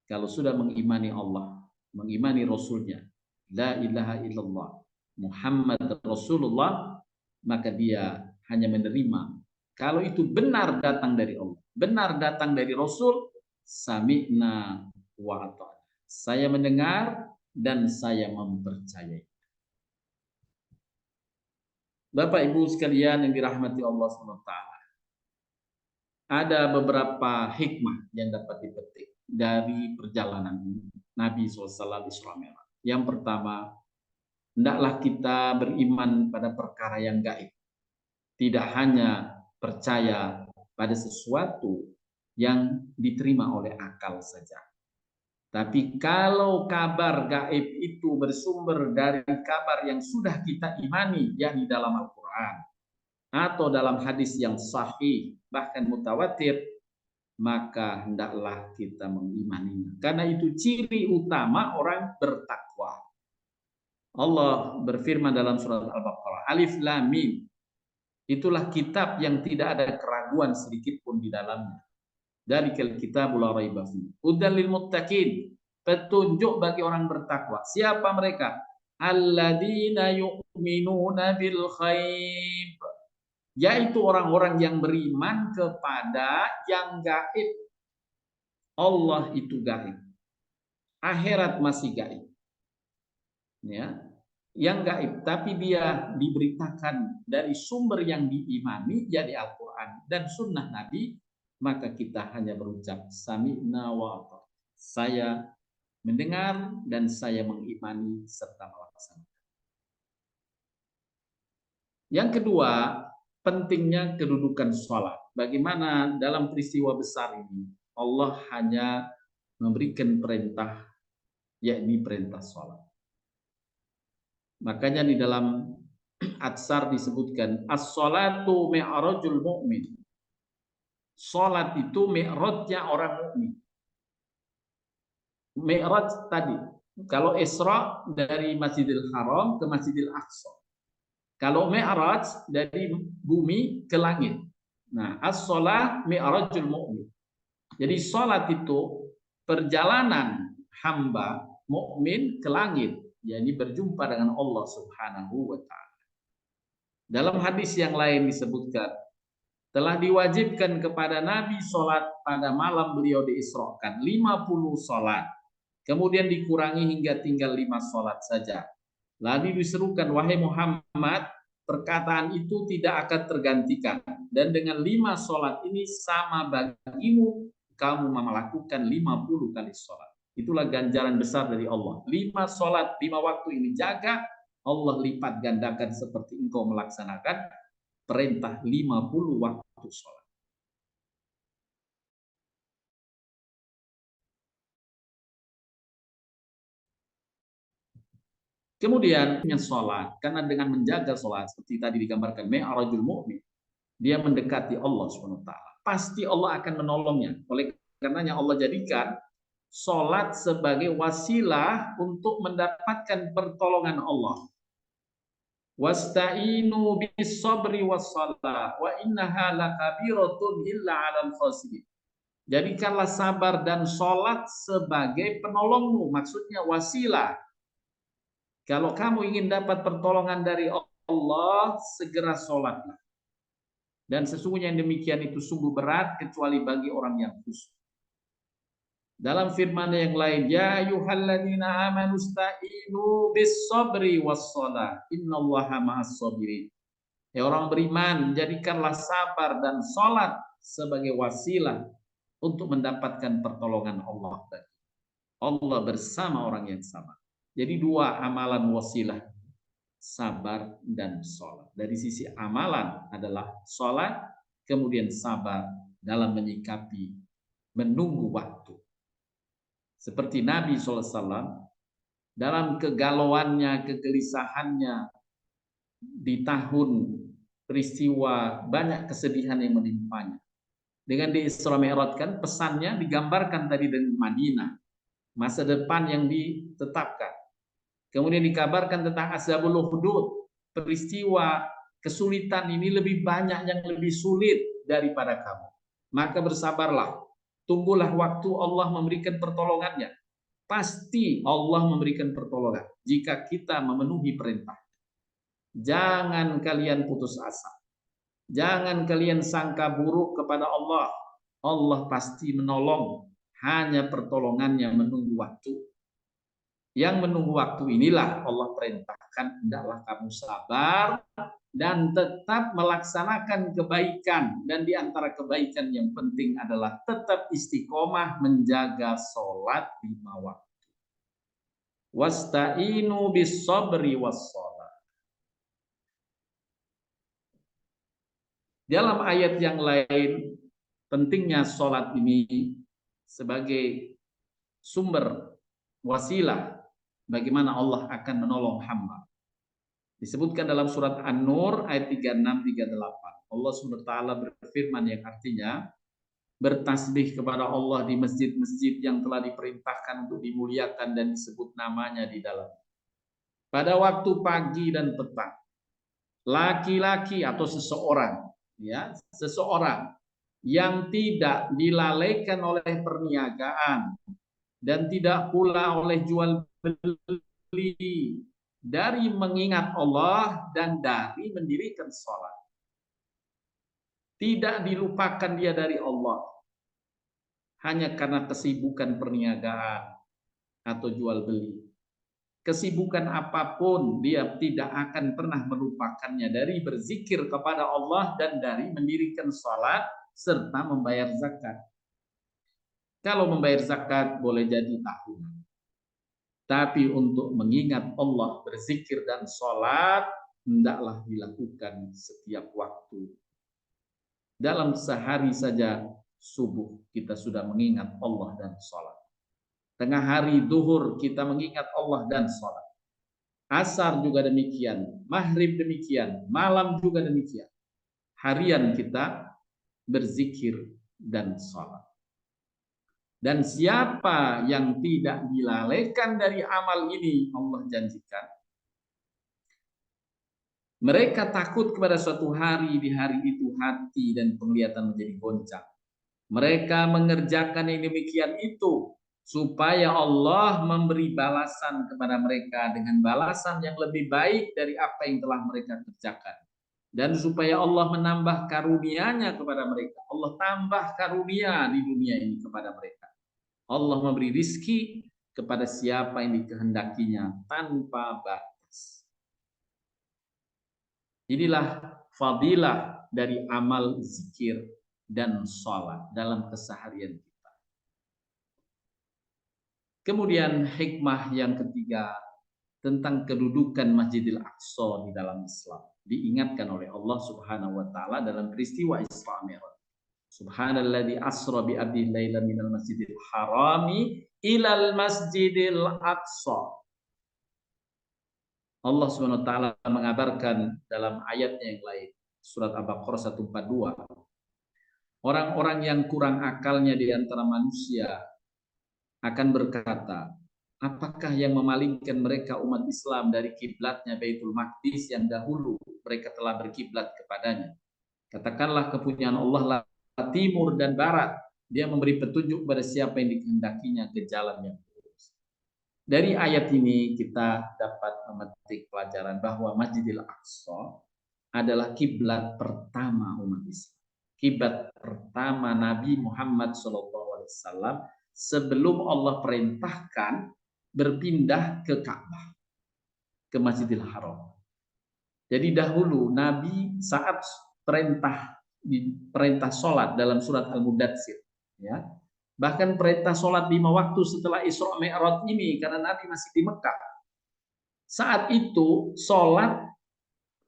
kalau sudah mengimani Allah, mengimani Rasulnya, la ilaha illallah Muhammad Rasulullah, maka dia hanya menerima kalau itu benar datang dari Allah, benar datang dari Rasul. Sami'na wa ata'na, saya mendengar dan saya mempercayai. Bapak Ibu sekalian yang dirahmati Allah SWT, ada beberapa hikmah yang dapat dipetik dari perjalanan Nabi SAW Isra Mi'raj. Yang pertama, hendaklah kita beriman pada perkara yang gaib. Tidak hanya percaya pada sesuatu yang diterima oleh akal saja. Tapi kalau kabar gaib itu bersumber dari kabar yang sudah kita imani, yakni dalam Al-Quran atau dalam hadis yang sahih, bahkan mutawatir, maka hendaklah kita mengimaninya. Karena itu ciri utama orang bertakwa. Allah berfirman dalam surat Al-Baqarah, Alif Lam Mim. Itulah kitab yang tidak ada keraguan sedikit pun di dalamnya. Dzalikal kitabul la raiba fihi. Hudan lil muttaqin. Petunjuk bagi orang bertakwa. Siapa mereka? Alladzina yu'minuna bil ghaib. Yaitu orang-orang yang beriman kepada yang gaib. Allah itu gaib. Akhirat masih gaib. Ya, yang gaib, tapi dia diberitakan dari sumber yang diimani, jadi Al-Quran dan Sunnah Nabi, maka kita hanya berucap sami'na wa ata'na. Saya mendengar dan saya mengimani serta melaksanakan. Yang kedua, pentingnya kedudukan sholat. Bagaimana dalam peristiwa besar ini Allah hanya memberikan perintah, yakni perintah sholat. Makanya di dalam Atsar disebutkan as-sholatu mi'rajul mu'min. Sholat itu mi'rajnya orang mukmin. Mi'raj tadi, kalau Isra dari Masjidil Haram ke Masjidil Aqsa. Kalau Mi'raj dari bumi ke langit. Nah, as-sholat mi'rajul mu'min. Jadi sholat itu perjalanan hamba mukmin ke langit, yakni berjumpa dengan Allah Subhanahu wa taala. Dalam hadis yang lain disebutkan, telah diwajibkan kepada Nabi sholat pada malam beliau diisrokan 50 sholat. Kemudian dikurangi hingga tinggal 5 sholat saja. Lalu diserukan, wahai Muhammad, perkataan itu tidak akan tergantikan. Dan dengan 5 sholat ini sama bagimu, kamu melakukan 50 kali sholat. Itulah ganjaran besar dari Allah. 5 sholat, 5 waktu ini jaga, Allah lipat gandakan seperti engkau melaksanakan perintah 50 waktu sholat. Kemudian sholat, karena dengan menjaga sholat seperti tadi digambarkan mi'rajul mu'min, dia mendekati Allah SWT. Pasti Allah akan menolongnya. Oleh karenanya Allah jadikan sholat sebagai wasilah untuk mendapatkan pertolongan Allah. Wasta'inu bis sabri was shalah wa innaha lakabiratun illa 'alal khashiyin. Jadikanlah sabar dan sholat sebagai penolongmu, maksudnya wasilah. Kalau kamu ingin dapat pertolongan dari Allah, segera sholatlah. Dan sesungguhnya yang demikian itu sungguh berat kecuali bagi orang yang khusyuk. Dalam firman yang lain, ya ayyuhalladzina amanu sta'inu bis sabri was shalah innallaha ma'as sabirin. Ya orang beriman, jadikanlah sabar dan sholat sebagai wasilah untuk mendapatkan pertolongan Allah. Allah bersama orang yang sabar. Jadi 2 amalan wasilah, sabar dan sholat. Dari sisi amalan adalah sholat, kemudian sabar dalam menyikapi, menunggu waktu. Seperti Nabi SAW dalam kegalauannya, kegelisahannya di tahun peristiwa banyak kesedihan yang menimpanya. Dengan di Isra Mi'raj kan pesannya digambarkan tadi dengan Madinah, masa depan yang ditetapkan. Kemudian dikabarkan tentang Ashabul Ukhdud, peristiwa kesulitan ini lebih banyak yang lebih sulit daripada kamu. Maka bersabarlah, tunggulah waktu Allah memberikan pertolongannya. Pasti Allah memberikan pertolongan jika kita memenuhi perintah. Jangan kalian putus asa. Jangan kalian sangka buruk kepada Allah. Allah pasti menolong. Hanya pertolongannya menunggu waktu. Yang menunggu waktu inilah Allah perintahkan, hendaklah kamu sabar dan tetap melaksanakan kebaikan. Dan di antara kebaikan yang penting adalah tetap istiqomah menjaga sholat 5 waktu. Wasta'inu bis sabri was shalah. Dalam ayat yang lain pentingnya sholat ini sebagai sumber wasilah bagaimana Allah akan menolong hamba. Disebutkan dalam surat An-Nur ayat 36-38. Allah SWT berfirman yang artinya bertasbih kepada Allah di masjid-masjid yang telah diperintahkan untuk dimuliakan dan disebut namanya di dalam. Pada waktu pagi dan petang, laki-laki atau seseorang, ya, seseorang yang tidak dilalaikan oleh perniagaan dan tidak pula oleh jual beli dari mengingat Allah dan dari mendirikan sholat. Tidak dilupakan dia dari Allah hanya karena kesibukan perniagaan atau jual beli. Kesibukan apapun dia tidak akan pernah melupakannya dari berzikir kepada Allah dan dari mendirikan sholat serta membayar zakat. Kalau membayar zakat boleh jadi tahunan. Tapi untuk mengingat Allah, berzikir dan sholat hendaklah dilakukan setiap waktu. Dalam sehari saja subuh kita sudah mengingat Allah dan sholat. Tengah hari duhur kita mengingat Allah dan sholat. Asar juga demikian, maghrib demikian, malam juga demikian. Harian kita berzikir dan sholat. Dan siapa yang tidak dilalaikan dari amal ini, Allah janjikan, mereka takut kepada suatu hari, di hari itu hati dan penglihatan menjadi goncang. Mereka mengerjakan yang demikian itu supaya Allah memberi balasan kepada mereka dengan balasan yang lebih baik dari apa yang telah mereka kerjakan. Dan supaya Allah menambah karunia-Nya kepada mereka. Allah tambah karunia di dunia ini kepada mereka. Allah memberi rizki kepada siapa yang dikehendakinya tanpa batas. Inilah fadilah dari amal zikir dan sholat dalam keseharian kita. Kemudian hikmah yang ketiga tentang kedudukan Masjidil Aqsa di dalam Islam. Diingatkan oleh Allah Subhanahu wa taala dalam peristiwa Isra Mi'raj. Subhanalladzi asra bi abdihi lailan minal masjidil harami ilal masjidil aqsa. Allah Subhanahu wa taala mengabarkan dalam ayatnya yang lain, surat Al-Baqarah 142. Orang-orang yang kurang akalnya di antara manusia akan berkata, apakah yang memalingkan mereka umat Islam dari kiblatnya Baitul Maqdis yang dahulu mereka telah berkiblat kepadanya? Katakanlah kepunyaan Allah lah timur dan barat. Dia memberi petunjuk kepada siapa yang dikehendakinya ke jalan yang lurus. Dari ayat ini kita dapat memetik pelajaran bahwa Masjidil Aqsa adalah kiblat pertama umat Islam. Kiblat pertama Nabi Muhammad SAW sebelum Allah perintahkan berpindah ke Ka'bah, ke Masjidil Haram. Jadi dahulu Nabi saat perintah sholat dalam surat Al-Mudatsir, ya, bahkan perintah sholat 5 waktu setelah Isra Mi'raj ini karena Nabi masih di Mekah. Saat itu sholat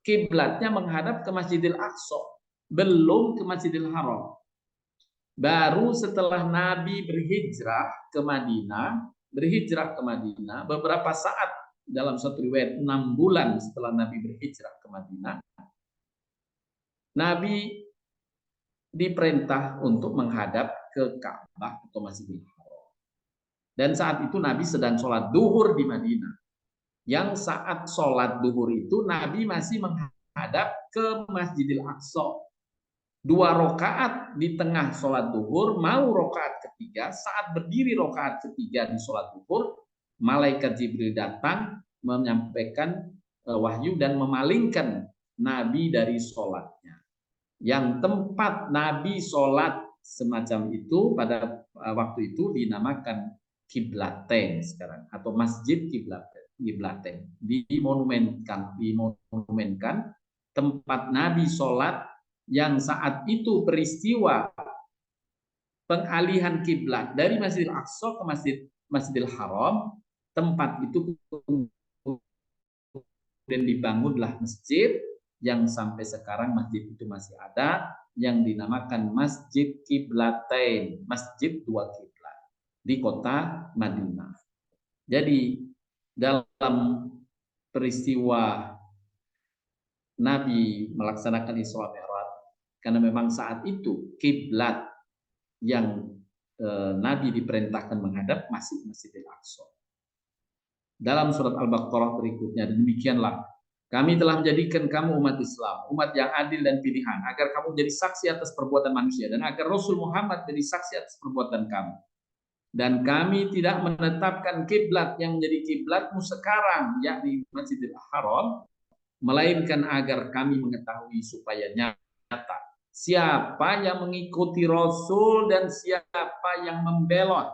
kiblatnya menghadap ke Masjidil Aqsa, belum ke Masjidil Haram. Baru setelah Nabi berhijrah ke Madinah, beberapa saat dalam satu riwayat 6 bulan setelah Nabi berhijrah ke Madinah, Nabi diperintah untuk menghadap ke Ka'bah atau Masjidil Haram. Dan saat itu Nabi sedang sholat duhur di Madinah. Yang saat sholat duhur itu Nabi masih menghadap ke Masjidil Aqsa. 2 rakaat di tengah sholat duhur, mau rakaat ketiga, saat berdiri rakaat ketiga di sholat duhur, malaikat Jibril datang menyampaikan wahyu dan memalingkan Nabi dari sholatnya. Yang tempat Nabi sholat semacam itu pada waktu itu dinamakan Kiblatain sekarang, atau Masjid Kiblatain. Dimonumenkan tempat Nabi sholat yang saat itu peristiwa pengalihan kiblat dari Masjidil Aqsa ke Masjidil Haram, tempat itu kemudian dibangunlah masjid yang sampai sekarang masjid itu masih ada, yang dinamakan Masjid Kiblatain, Masjid Dua Kiblat di kota Madinah. Jadi dalam peristiwa Nabi melaksanakan Isra Mi'raj, karena memang saat itu kiblat yang Nabi diperintahkan menghadap masih Masjidil Aqsa. Dalam surat Al-Baqarah berikutnya, demikianlah kami telah menjadikan kamu umat Islam, umat yang adil dan pilihan, agar kamu jadi saksi atas perbuatan manusia, dan agar Rasul Muhammad jadi saksi atas perbuatan kamu. Dan kami tidak menetapkan kiblat yang menjadi kiblatmu sekarang, yakni Masjidil Haram, melainkan agar kami mengetahui supaya nyata siapa yang mengikuti Rasul dan siapa yang membelot.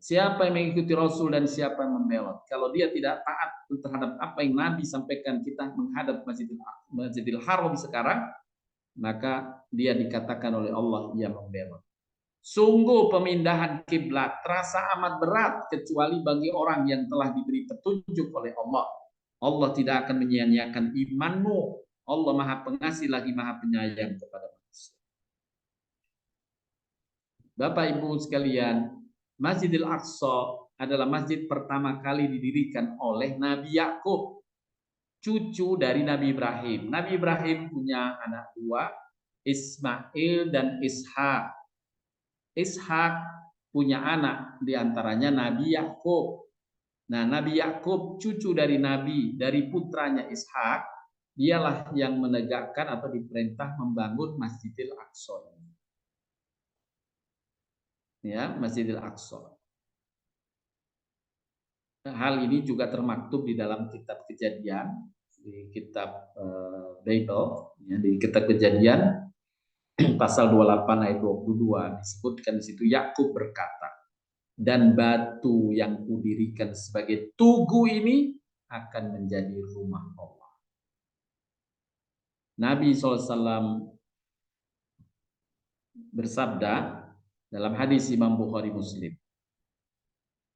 Siapa yang mengikuti Rasul dan siapa yang membelot. Kalau dia tidak taat terhadap apa yang Nabi sampaikan, kita menghadap Masjidil Haram sekarang, maka dia dikatakan oleh Allah ia membelot. Sungguh pemindahan kiblat terasa amat berat kecuali bagi orang yang telah diberi petunjuk oleh Allah. Allah tidak akan menyia-nyiakan imanmu. Allah Maha Pengasih lagi Maha Penyayang kepada manusia. Bapak Ibu sekalian, Masjidil Aqsa adalah masjid pertama kali didirikan oleh Nabi Yakub, cucu dari Nabi Ibrahim. Nabi Ibrahim punya anak dua, Ismail dan Ishak. Ishak punya anak, diantaranya Nabi Yakub. Nah, Nabi Yakub cucu dari Nabi, dari putranya Ishak, dialah yang menegakkan atau diperintah membangun Masjidil Aqsa. Ya, Masjidil Aqsa. Hal ini juga termaktub di dalam kitab Kejadian, di kitab Bible, ya, di kitab Kejadian pasal 28 ayat 22 disebutkan di situ, Yakub berkata, dan batu yang kudirikan sebagai tugu ini akan menjadi rumah Allah. Nabi SAW bersabda dalam hadis Imam Bukhari Muslim,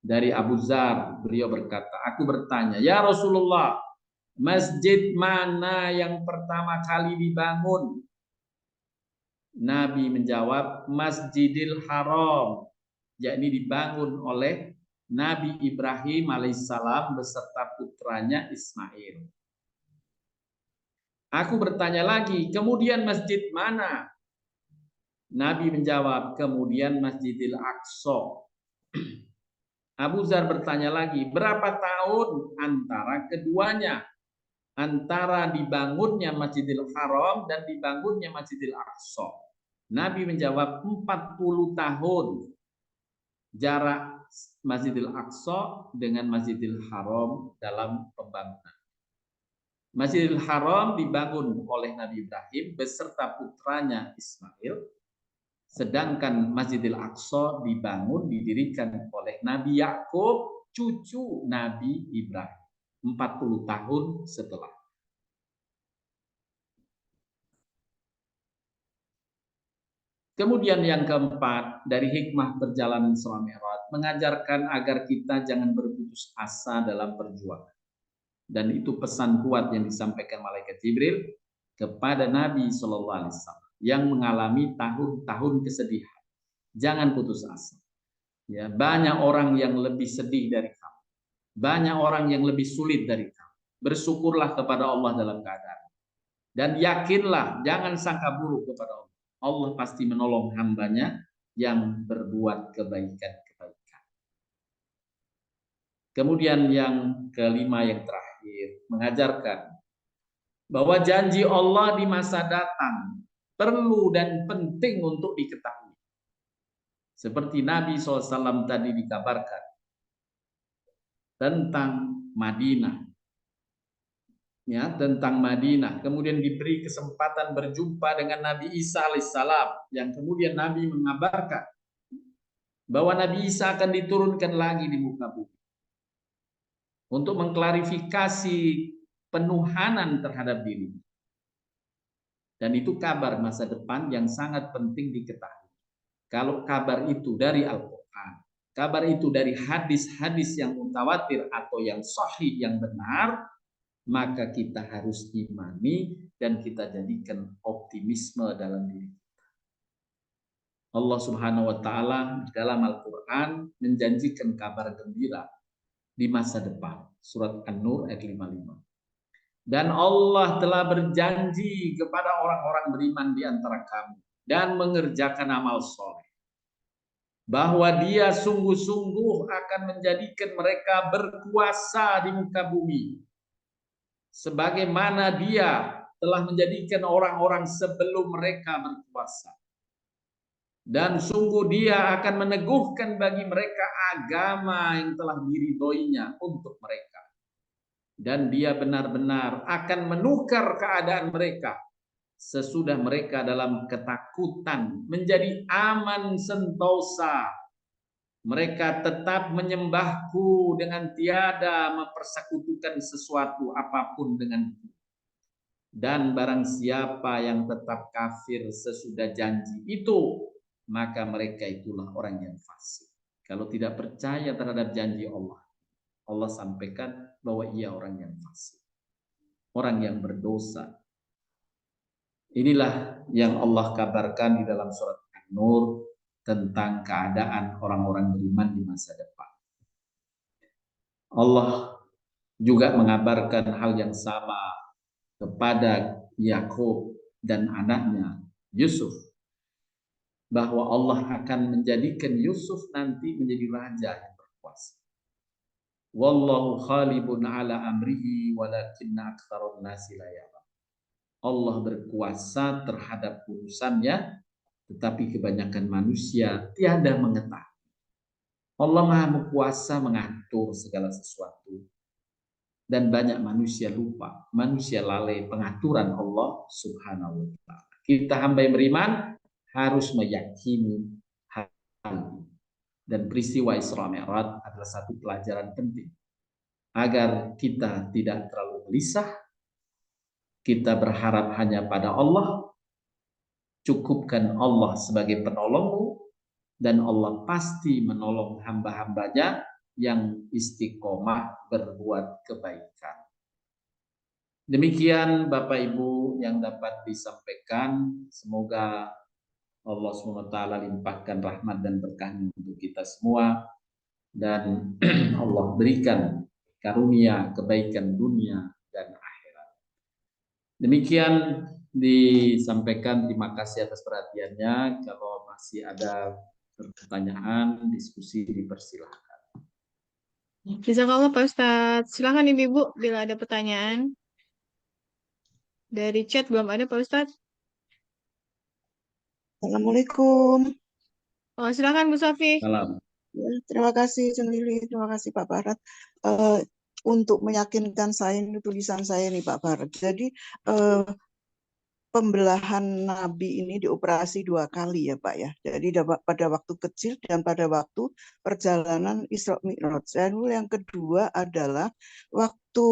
dari Abu Dzar, beliau berkata, aku bertanya, ya Rasulullah, masjid mana yang pertama kali dibangun? Nabi menjawab, Masjidil Haram, yakni dibangun oleh Nabi Ibrahim alaihissalam beserta putranya Ismail. Aku bertanya lagi, kemudian masjid mana? Nabi menjawab, kemudian Masjidil Aqsa. Abu Dzar bertanya lagi, berapa tahun antara keduanya? Antara dibangunnya Masjidil Haram dan dibangunnya Masjidil Aqsa. Nabi menjawab 40 tahun jarak Masjidil Aqsa dengan Masjidil Haram dalam pembangunan. Masjidil Haram dibangun oleh Nabi Ibrahim beserta putranya Ismail, sedangkan Masjidil Aqsa dibangun, didirikan oleh Nabi Yakub, cucu Nabi Ibrahim, 40 tahun setelah. Kemudian yang keempat, dari hikmah perjalanan Isra Mi'raj, mengajarkan agar kita jangan berputus asa dalam perjuangan. Dan itu pesan kuat yang disampaikan malaikat Jibril kepada Nabi SAW yang mengalami tahun-tahun kesedihan. Jangan putus asa. Ya, banyak orang yang lebih sedih dari kamu. Banyak orang yang lebih sulit dari kamu. Bersyukurlah kepada Allah dalam keadaan. Dan yakinlah, jangan sangka buruk kepada Allah. Allah pasti menolong hambanya yang berbuat kebaikan-kebaikan. Kemudian yang kelima, yang terakhir, mengajarkan bahwa janji Allah di masa datang perlu dan penting untuk diketahui. Seperti Nabi SAW tadi dikabarkan tentang Madinah. Ya, tentang Madinah, kemudian diberi kesempatan berjumpa dengan Nabi Isa alaihissalam, yang kemudian Nabi mengabarkan bahwa Nabi Isa akan diturunkan lagi di muka bumi untuk mengklarifikasi penuhanan terhadap diri. Dan itu kabar masa depan yang sangat penting diketahui. Kalau kabar itu dari Al-Quran, kabar itu dari hadis-hadis yang mutawatir atau yang sahih, yang benar, maka kita harus imani dan kita jadikan optimisme dalam diri. Allah Subhanahu wa taala dalam Al-Qur'an menjanjikan kabar gembira di masa depan. Surat An-Nur ayat 55. Dan Allah telah berjanji kepada orang-orang beriman di antara kamu dan mengerjakan amal soleh, bahwa Dia sungguh-sungguh akan menjadikan mereka berkuasa di muka bumi, sebagaimana Dia telah menjadikan orang-orang sebelum mereka berkuasa. Dan sungguh Dia akan meneguhkan bagi mereka agama yang telah diridhoinya untuk mereka. Dan Dia benar-benar akan menukar keadaan mereka sesudah mereka dalam ketakutan menjadi aman sentosa. Mereka tetap menyembahku dengan tiada mempersekutukan sesuatu apapun denganku. Dan barang siapa yang tetap kafir sesudah janji itu, maka mereka itulah orang yang fasik. Kalau tidak percaya terhadap janji Allah, Allah sampaikan bahwa ia orang yang fasik, orang yang berdosa. Inilah yang Allah kabarkan di dalam surat An-Nur tentang keadaan orang-orang beriman di masa depan. Allah juga mengabarkan hal yang sama kepada Yakub dan anaknya Yusuf, bahwa Allah akan menjadikan Yusuf nanti menjadi raja yang berkuasa. Wallahu khalibun ala amrihi walakinna aktsarun nasi la ya'lamun. Allah berkuasa terhadap urusannya, tetapi kebanyakan manusia tiada mengetahui. Allah Maha kuasa mengatur segala sesuatu, dan banyak manusia lupa, manusia lalai pengaturan Allah Subhanahu wa taala. Kita hamba yang beriman harus meyakini hal ini. Dan peristiwa Isra Mi'raj adalah satu pelajaran penting agar kita tidak terlalu gelisah. Kita berharap hanya pada Allah, cukupkan Allah sebagai penolongmu, dan Allah pasti menolong hamba-hambanya yang istiqomah berbuat kebaikan. Demikian Bapak Ibu yang dapat disampaikan. Semoga Allah SWT limpahkan rahmat dan berkahnya untuk kita semua, dan Allah berikan karunia kebaikan dunia dan akhirat. Demikian disampaikan. Terima kasih atas perhatiannya. Kalau masih ada pertanyaan, diskusi, dipersilahkan. Jazakallah Pak Ustadz. Silakan Ibu bila ada pertanyaan. Dari chat belum ada Pak Ustadz. Assalamualaikum. Oh, silakan Bu Safi. Salam. Ya, terima kasih Ceng Lili, terima kasih Pak Barat. Untuk meyakinkan saya ini tulisan saya nih Pak Barat. Jadi pembelahan Nabi ini dioperasi 2 kali ya Pak ya. Jadi pada waktu kecil dan pada waktu perjalanan Isra Mi'raj. Lalu yang kedua adalah waktu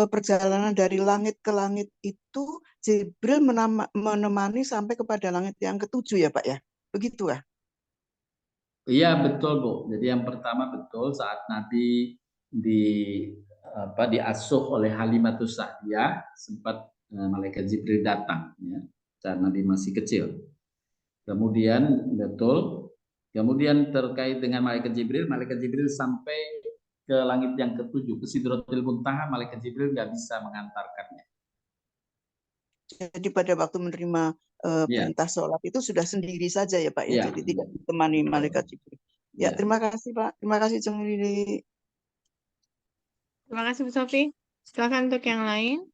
perjalanan dari langit ke langit itu Jibril menemani sampai kepada langit yang ke-7 ya Pak ya. Begitu ya? Iya betul Bu. Jadi yang pertama betul saat Nabi diasuh oleh Halimatus Sa'diyah, sempat malaikat Jibril datang ya, saat Nabi masih kecil. Kemudian betul, kemudian terkait dengan malaikat Jibril sampai ke langit yang ke-7, ke Sidratul Muntaha, malaikat Jibril nggak bisa mengantarkannya. Jadi pada waktu menerima perintah sholat itu sudah sendiri saja ya Pak ya, jadi tidak ditemani malaikat Jibril. Ya, terima kasih Pak, terima kasih Ceng Lili. Terima kasih Bu Safi. Silakan untuk yang lain.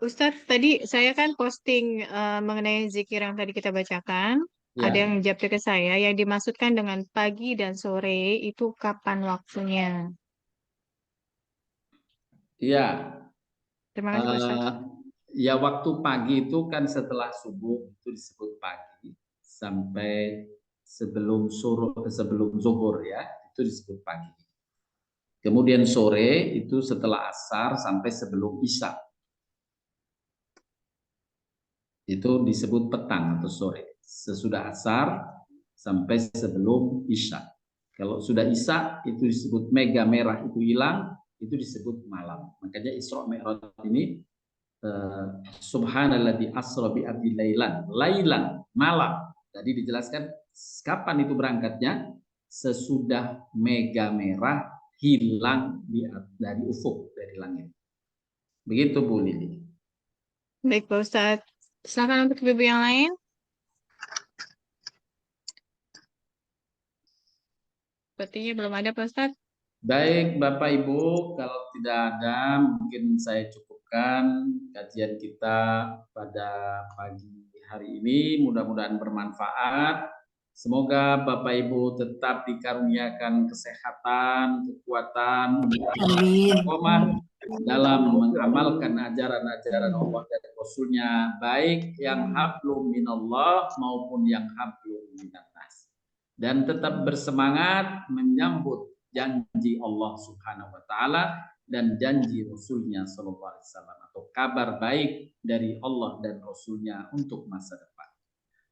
Ustadz, tadi saya kan posting mengenai zikir yang tadi kita bacakan. Ya. Ada yang menjawab ke saya, yang dimaksudkan dengan pagi dan sore itu kapan waktunya? Iya. Terima kasih Ustadz. Ya waktu pagi itu kan setelah subuh, itu disebut pagi, sampai sebelum zuhur ya, itu disebut pagi. Kemudian sore itu setelah asar sampai sebelum isya, itu disebut petang atau sore. Sesudah asar sampai sebelum isya. Kalau sudah isya itu disebut mega merah itu hilang, itu disebut malam. Makanya Isra Mi'raj ini subhanalladzi asra bi abdi lailan malam. Tadi dijelaskan kapan itu berangkatnya? Sesudah mega merah hilang dari ufuk, dari langit. Begitu Bu Lili. Baik Pak Ustadz. Silakan untuk ibu yang lain. Sepertinya belum ada Pak Ustadz. Baik Bapak Ibu, kalau tidak ada mungkin saya cukupkan kajian kita pada pagi hari ini. Mudah-mudahan bermanfaat. Semoga Bapak Ibu tetap dikaruniakan kesehatan, kekuatan, istiqomah dalam mengamalkan ajaran-ajaran Allah dan Rasulnya, baik yang hablum minallah maupun yang hablum minannas. Dan tetap bersemangat menyambut janji Allah Subhanahu wa taala dan janji Rasulnya sallallahu alaihi wasallam, atau kabar baik dari Allah dan Rasulnya untuk masa depan.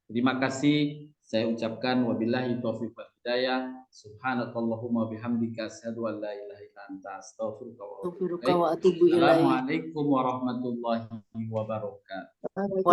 Terima kasih, saya ucapkan wabillahi taufiq wal hidayah. Subhanakallahumma bihamdika asyhadu an la ilaha illa anta astaghfiruka wa atubu ilaik. Assalamualaikum warahmatullahi wabarakatuh.